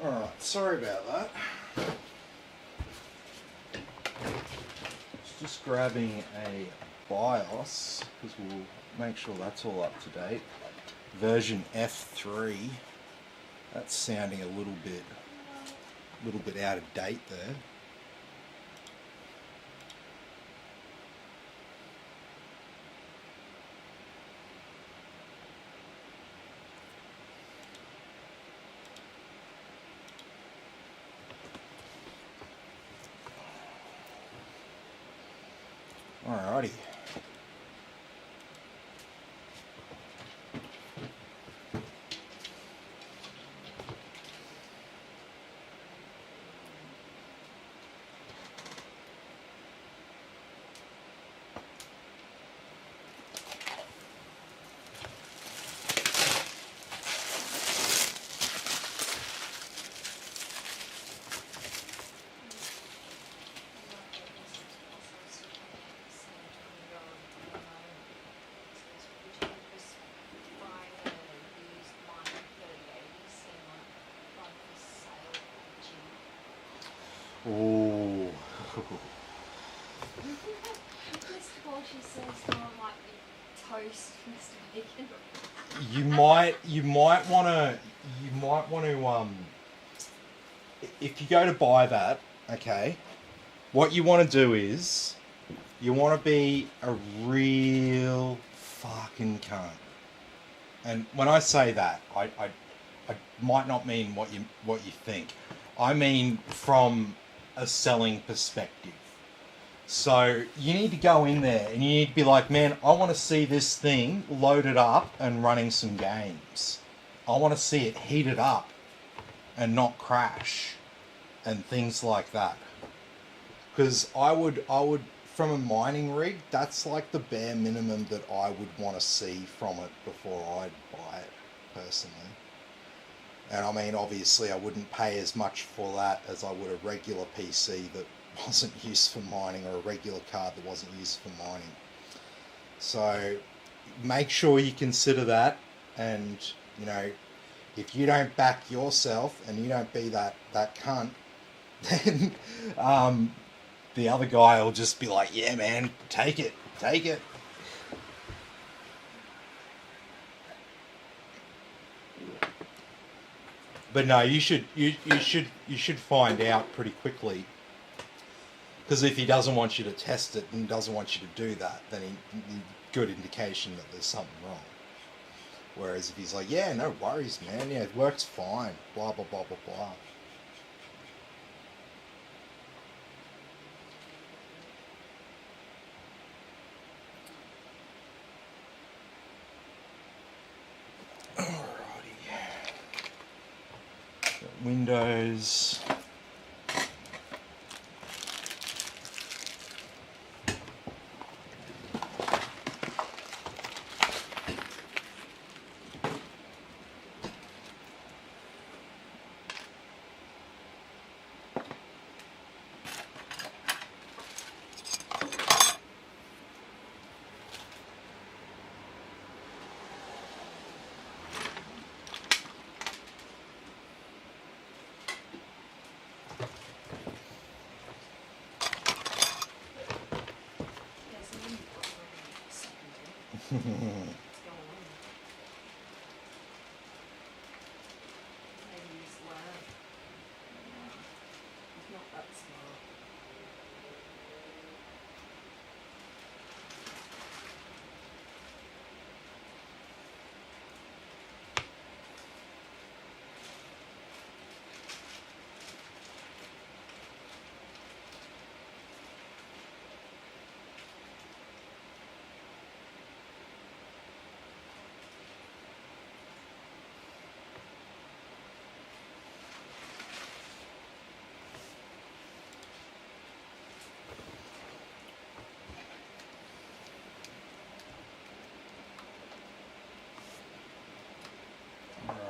Speaker 1: Alright, sorry about that. Just grabbing a BIOS, because we'll make sure that's all up to date. Version F3. That's sounding a little bit out of date there. Alrighty. Oh.
Speaker 2: Just before she says someone might be toast, Mr. Bacon.
Speaker 1: You might want to if you go to buy that, okay, what you want to do is you want to be a real fucking cunt. And when I say that, I might not mean what you think. I mean from a selling perspective. So you need to go in there and you need to be like, man, I want to see this thing loaded up and running some games. I want to see it heated up and not crash and things like that. Because I would from a mining rig, that's like the bare minimum that I would want to see from it before I'd buy it, personally. And I mean, obviously I wouldn't pay as much for that as I would a regular PC that wasn't used for mining, or a regular card that wasn't used for mining. So make sure you consider that, and you know, if you don't back yourself and you don't be that cunt, then the other guy will just be like, yeah man, take it. But no, you should find out pretty quickly Because if he doesn't want you to test it and doesn't want you to do that, then good indication that there's something wrong. Whereas if he's like, yeah, no worries, man, yeah, it works fine, blah, blah, blah, blah, blah. Windows.
Speaker 2: What's going on? Maybe he's learned. No, he's not that smart.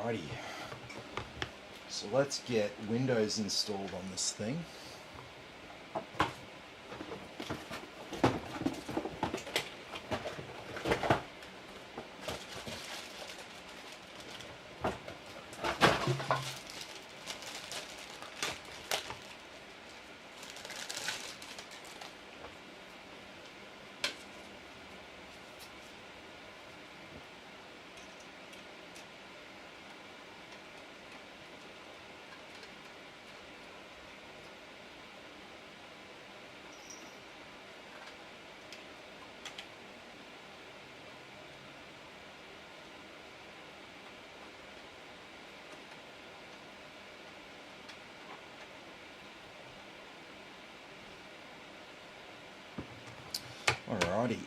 Speaker 1: Alrighty. So let's get Windows installed on this thing. Alrighty.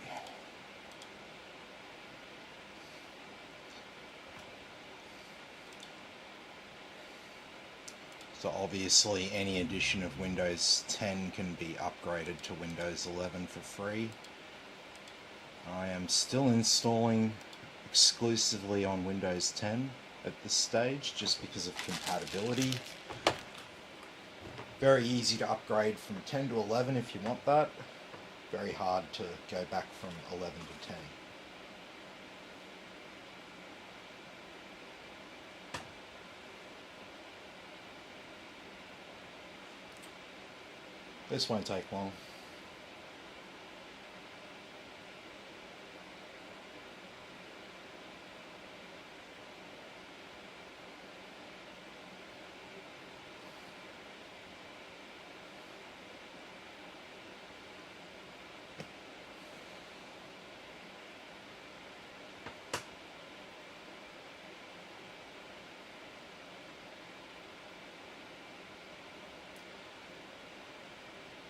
Speaker 1: So obviously any edition of Windows 10 can be upgraded to Windows 11 for free. I am still installing exclusively on Windows 10 at this stage just because of compatibility. Very easy to upgrade from 10 to 11 if you want that. Very hard to go back from 11 to 10. This won't take long.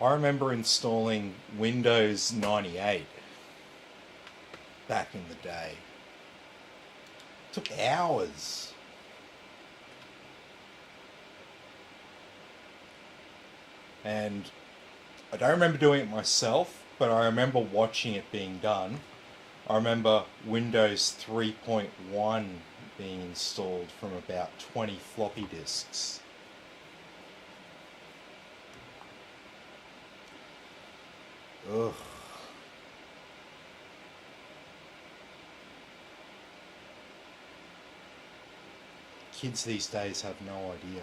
Speaker 1: I remember installing Windows 98 back in the day. It took hours. And I don't remember doing it myself, but I remember watching it being done. I remember Windows 3.1 being installed from about 20 floppy disks. Ugh. Kids these days have no idea.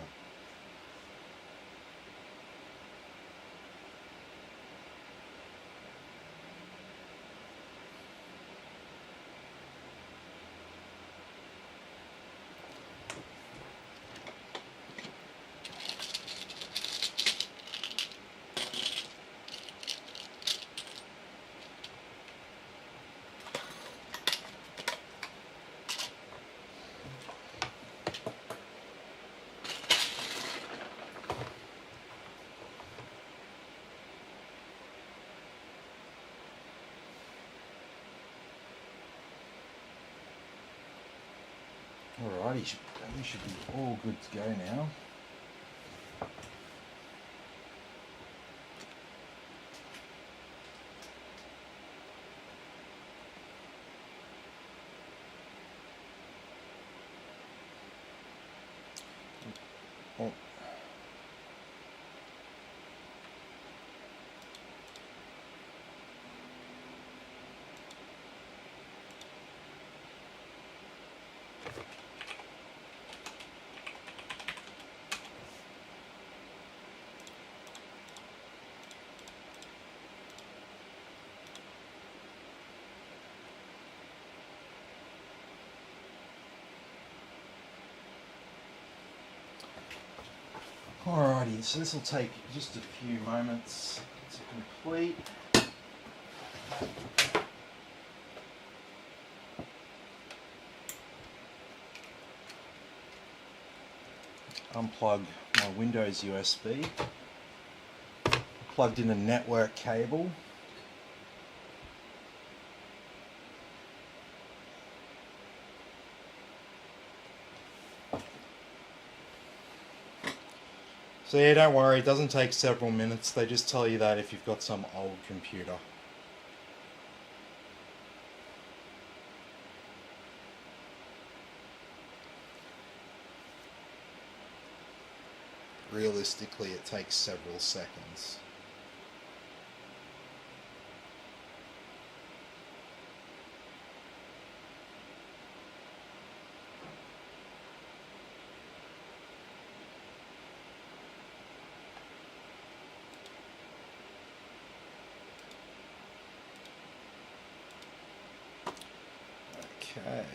Speaker 1: Alrighty, we should be all good to go now. Oh. Alrighty, so this will take just a few moments to complete. Unplug my Windows USB, plugged in a network cable. So yeah, don't worry, it doesn't take several minutes. They just tell you that if you've got some old computer. Realistically, it takes several seconds. Okay.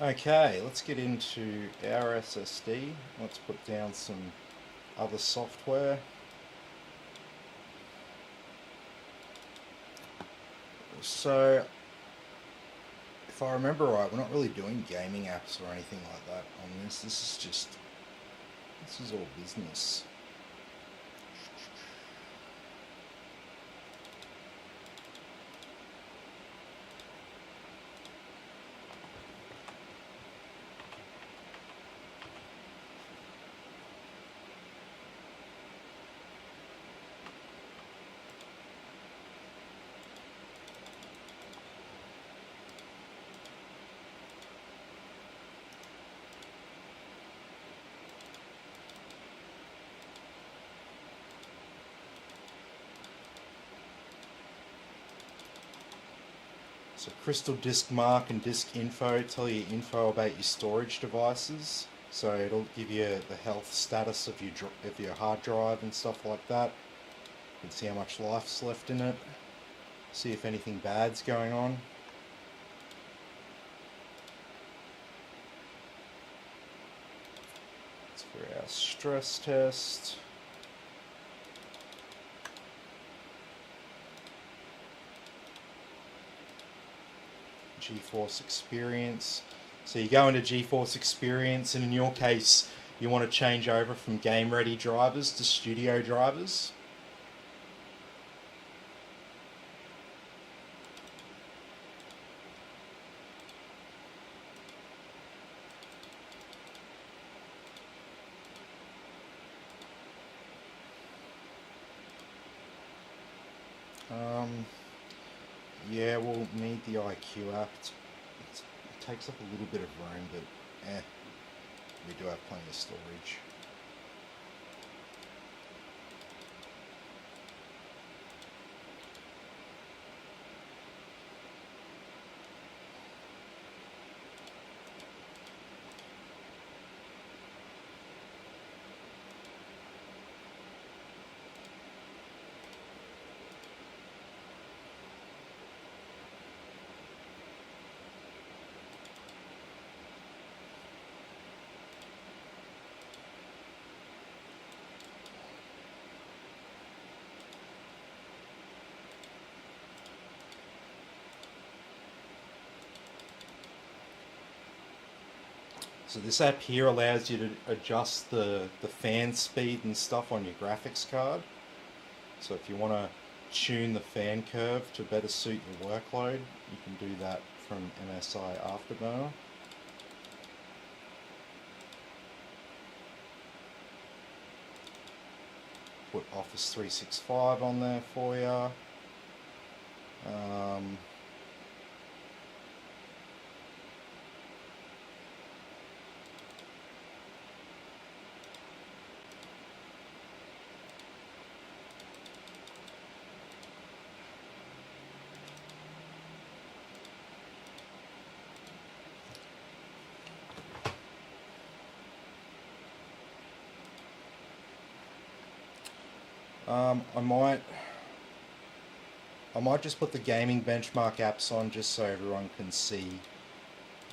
Speaker 1: Okay, let's get into our SSD. Let's put down some other software. So, if I remember right, we're not really doing gaming apps or anything like that on this. This is all business. So Crystal Disk Mark and Disk Info tell you info about your storage devices. So it'll give you the health status of your hard drive and stuff like that. You can see how much life's left in it. See if anything bad's going on. It's for our stress test. GeForce Experience. So you go into GeForce Experience, and in your case you want to change over from game ready drivers to studio drivers. Yeah, we'll need the IQ app takes up a little bit of room, but we do have plenty of storage. So this app here allows you to adjust the fan speed and stuff on your graphics card. So if you want to tune the fan curve to better suit your workload, you can do that from MSI Afterburner. Put Office 365 on there for you. I might just put the gaming benchmark apps on just so everyone can see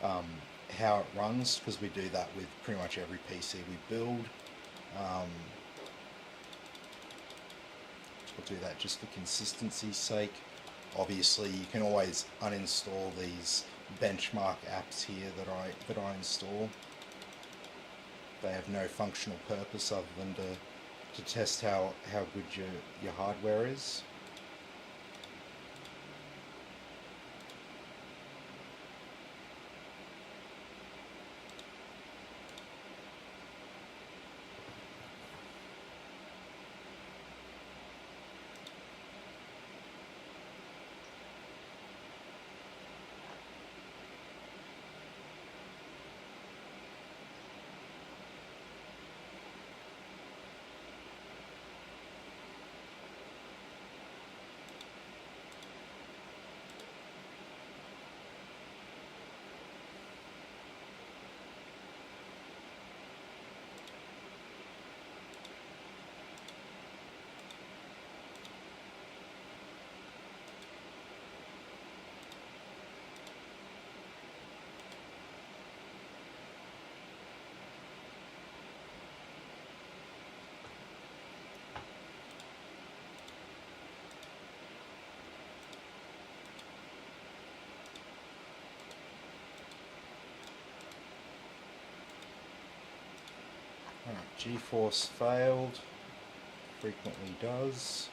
Speaker 1: how it runs, because we do that with pretty much every PC we build. We'll do that just for consistency's sake. Obviously, you can always uninstall these benchmark apps here that I install. They have no functional purpose other than to test how good your hardware is. GeForce failed, frequently does.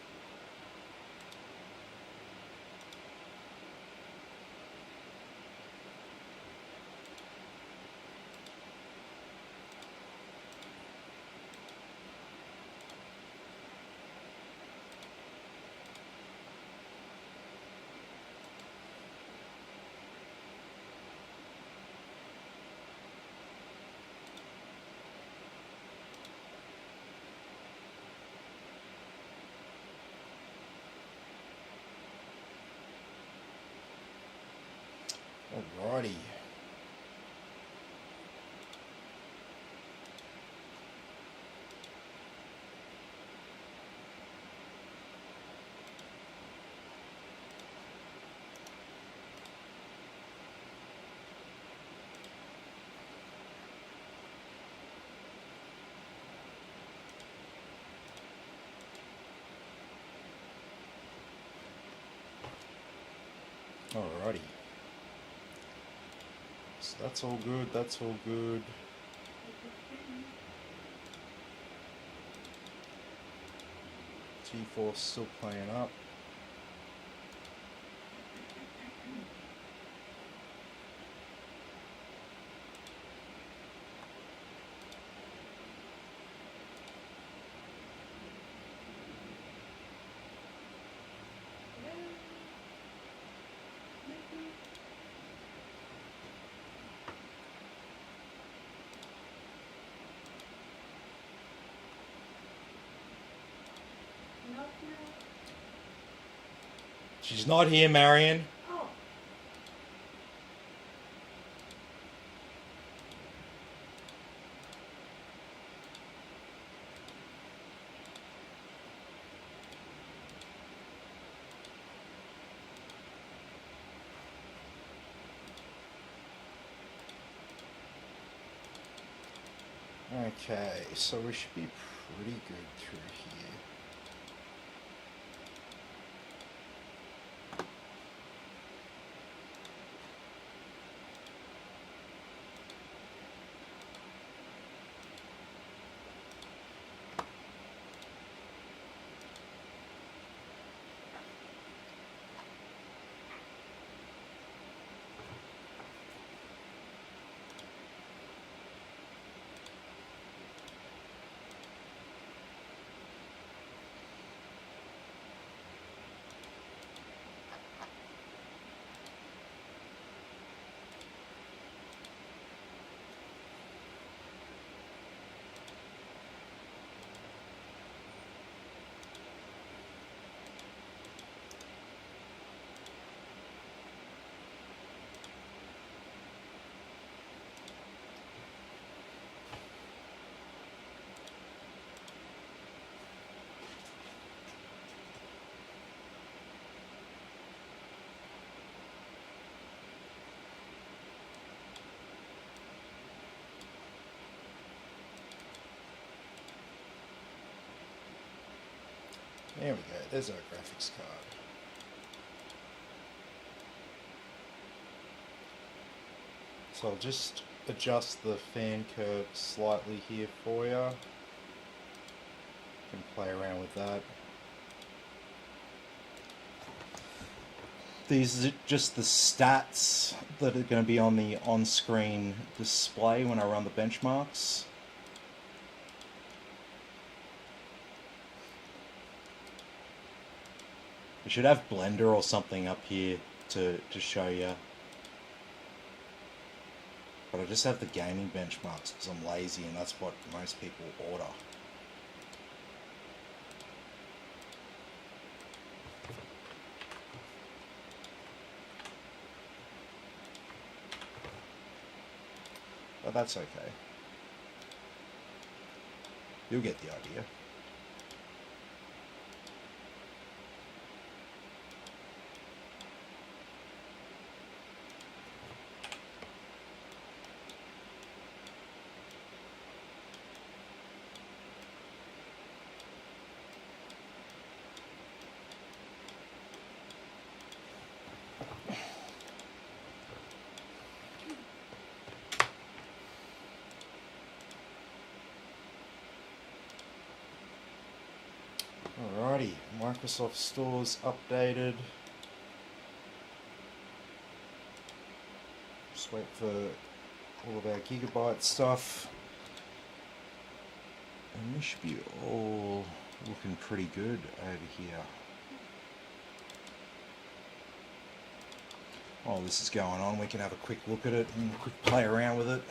Speaker 1: Alrighty. Alrighty. So that's all good, that's all good. GeForce still playing up. She's not here, Marion.
Speaker 2: Oh.
Speaker 1: Okay, so we should be pretty good through here. There we go, there's our graphics card. So I'll just adjust the fan curve slightly here for you. You can play around with that. These are just the stats that are going to be on the on-screen display when I run the benchmarks. We should have Blender or something up here to show you. But I just have the gaming benchmarks because I'm lazy and that's what most people order. But that's okay. You'll get the idea. Alrighty, Microsoft Store's updated. Just wait for all of our gigabyte stuff. And this should be all looking pretty good over here. While this is going on, we can have a quick look at it and a quick play around with it.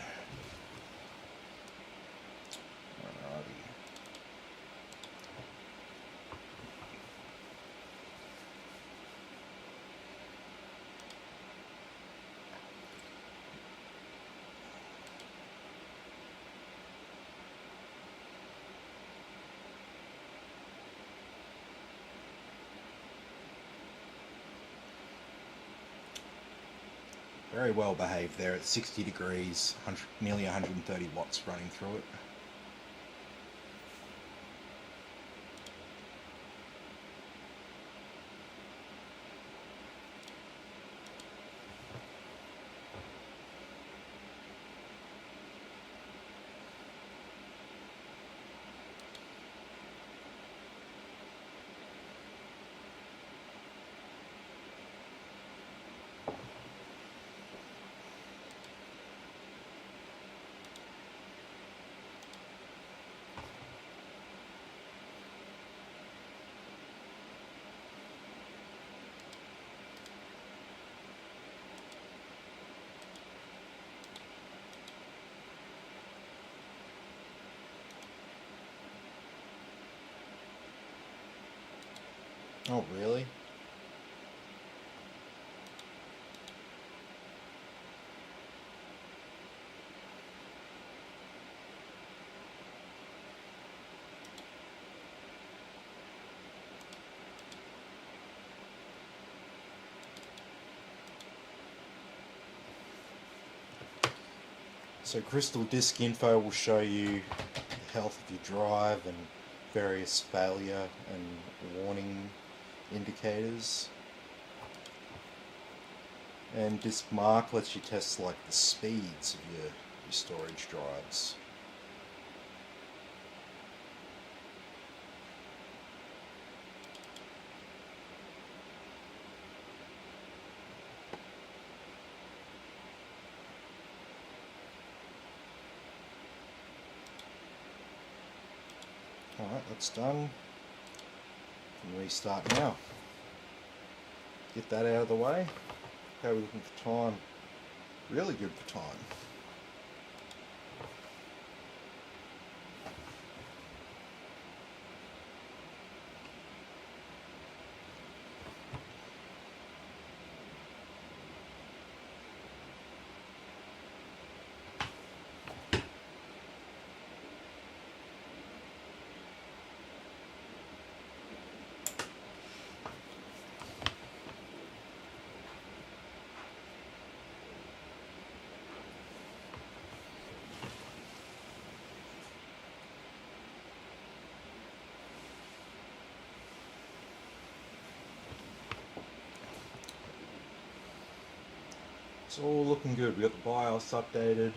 Speaker 1: Very well behaved there at 60 degrees, nearly 130 watts running through it. Oh, really? So crystal disk info will show you the health of your drive and various failure and warning indicators. And disk mark lets you test like the speeds of your storage drives. Alright, that's done. Can restart now. Get that out of the way. Okay, we're looking for time. Really good for time. It's all looking good. We got the BIOS updated.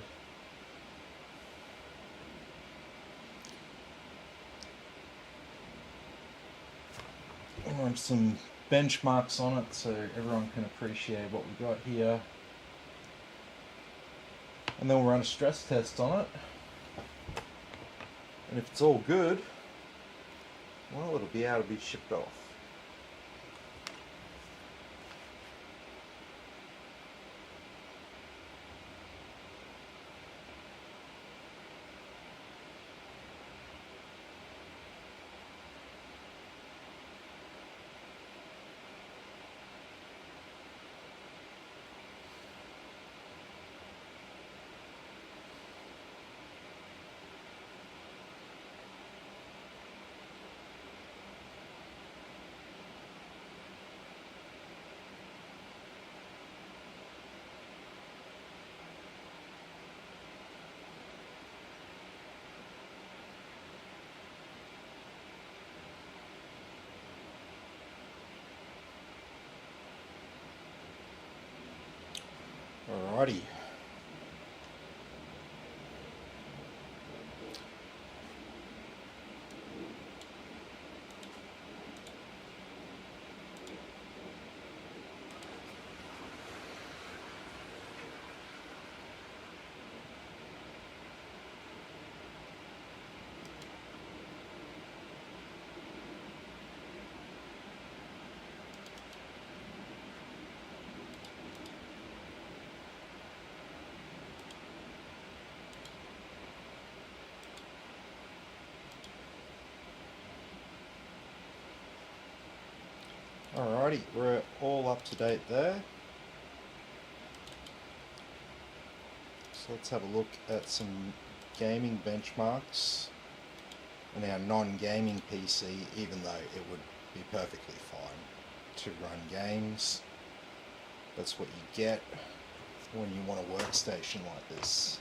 Speaker 1: We'll run some benchmarks on it so everyone can appreciate what we got here. And then we'll run a stress test on it. And if it's all good, well, it'll be able to be shipped off. Alrighty. Alrighty, we're all up to date there. So let's have a look at some gaming benchmarks on our non-gaming PC, even though it would be perfectly fine to run games. That's what you get when you want a workstation like this.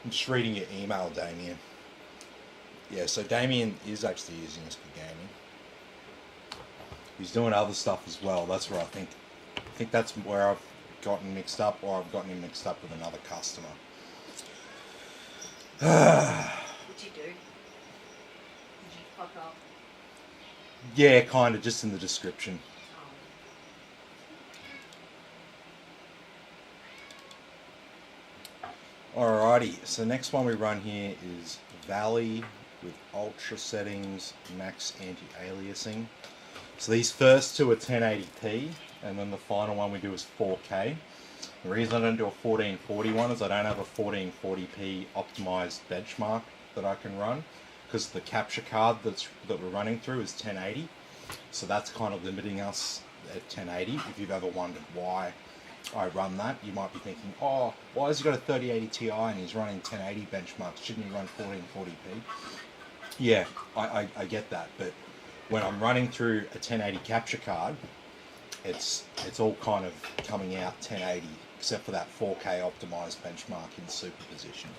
Speaker 1: I'm just reading your email, Damien. Yeah, so Damien is actually using this for gaming. He's doing other stuff as well. That's where I think that's where I've gotten mixed up, or I've gotten him mixed up with another customer.
Speaker 2: What'd you do? Did you fuck up?
Speaker 1: Yeah, kind of, just in the description. Alrighty, so next one we run here is Valley with ultra settings, max anti-aliasing. So these first two are 1080p, and then the final one we do is 4K. The reason I don't do a 1440 one is I don't have a 1440p optimized benchmark that I can run, because the capture card that we're running through is 1080. So that's kind of limiting us at 1080. If you've ever wondered why I run that, you might be thinking, oh, why has he got a 3080 Ti and he's running 1080 benchmarks? Shouldn't he run 1440p? Yeah, I get that, but when I'm running through a 1080 capture card, it's all kind of coming out 1080, except for that 4K optimized benchmark in superposition.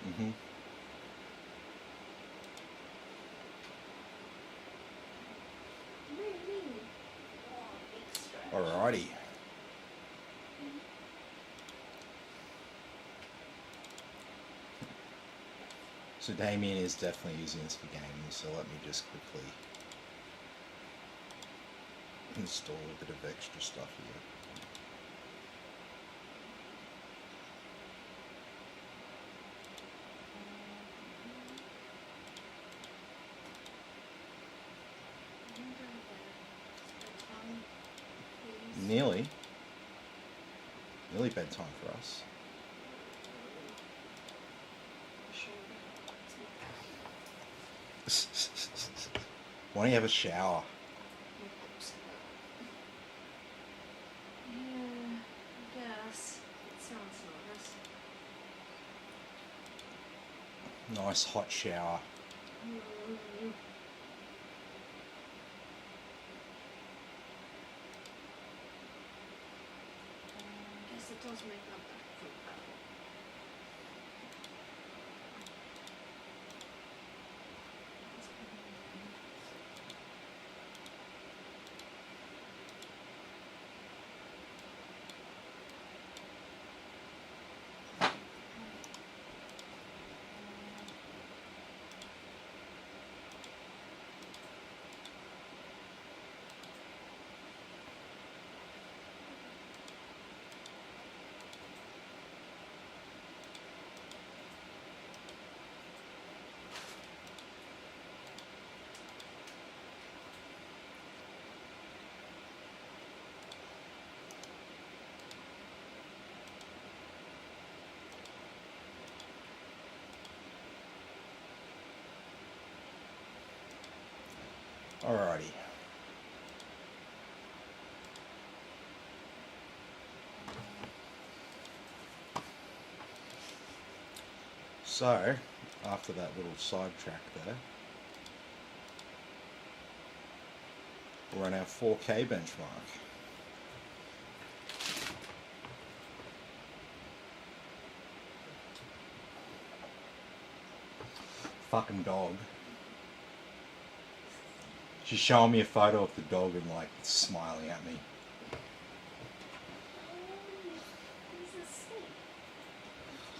Speaker 1: Mm-hmm. Alrighty. So Damien is definitely using this for gaming, so let me just quickly install a bit of extra stuff here. Nearly bedtime for us. Why don't you have a shower?
Speaker 2: Yeah, I guess. It sounds nice.
Speaker 1: Nice hot shower.
Speaker 2: does make that feel better.
Speaker 1: Alrighty. So, after that little sidetrack there, we're on our 4K benchmark. Fucking dog. She's showing me a photo of the dog and like smiling at me.
Speaker 2: He's asleep.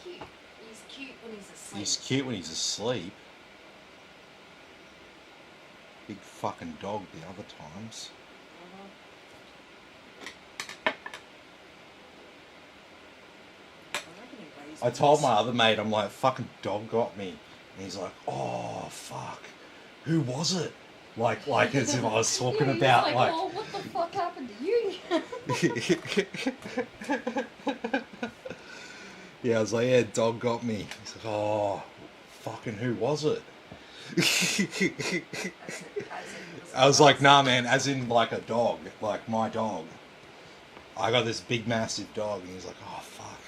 Speaker 2: Cute. He's cute when he's asleep.
Speaker 1: He's cute when he's asleep. Big fucking dog the other times. I told my other mate, I'm like, fucking dog got me. And he's like, oh, fuck. Who was it? Like as if I was talking about, like...
Speaker 2: oh, what the fuck happened to you?
Speaker 1: Yeah, I was like, yeah, dog got me. He's like, oh, fucking who was it? I was like, nah, man, as in like a dog, like my dog. I got this big, massive dog, and he's like, oh, fuck.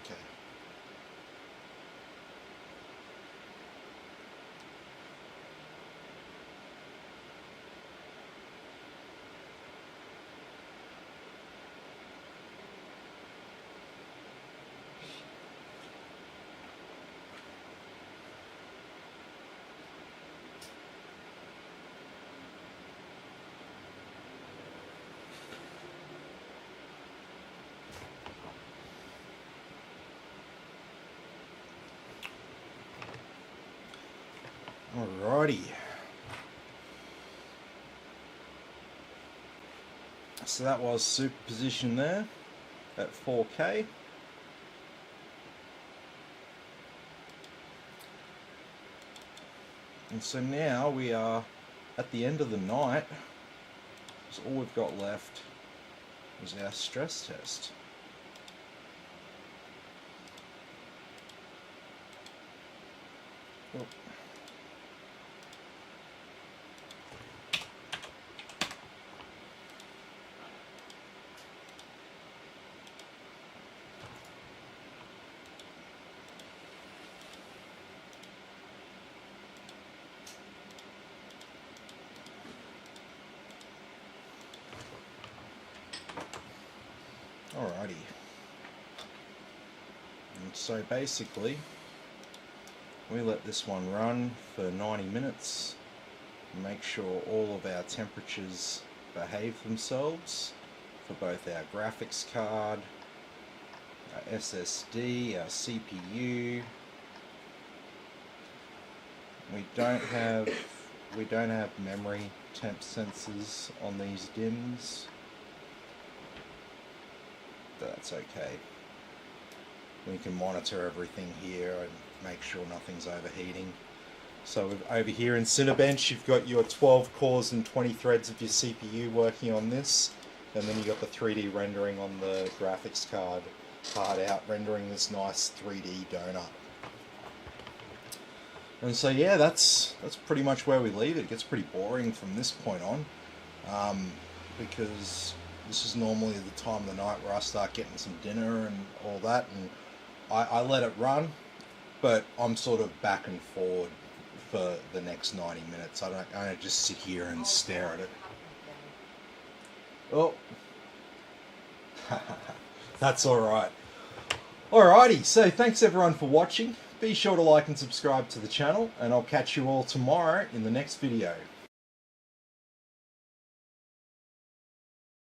Speaker 1: Okay. Alrighty. So that was superposition there at 4K. And so now we are at the end of the night. So all we've got left is our stress test. Oh. So basically, we let this one run for 90 minutes, make sure all of our temperatures behave themselves for both our graphics card, our SSD, our CPU. We don't have memory temp sensors on these DIMMs. That's okay. We can monitor everything here and make sure nothing's overheating. So over here in Cinebench, you've got your 12 cores and 20 threads of your CPU working on this, and then you've got the 3D rendering on the graphics card hard out, rendering this nice 3D donut. And so yeah, that's pretty much where we leave it. It gets pretty boring from this point on, because this is normally the time of the night where I start getting some dinner and all that, and I let it run, but I'm sort of back and forward for the next 90 minutes. I don't just sit here and stare at it. Oh, that's alright. Alrighty, so thanks everyone for watching. Be sure to like and subscribe to the channel, and I'll catch you all tomorrow in the next video.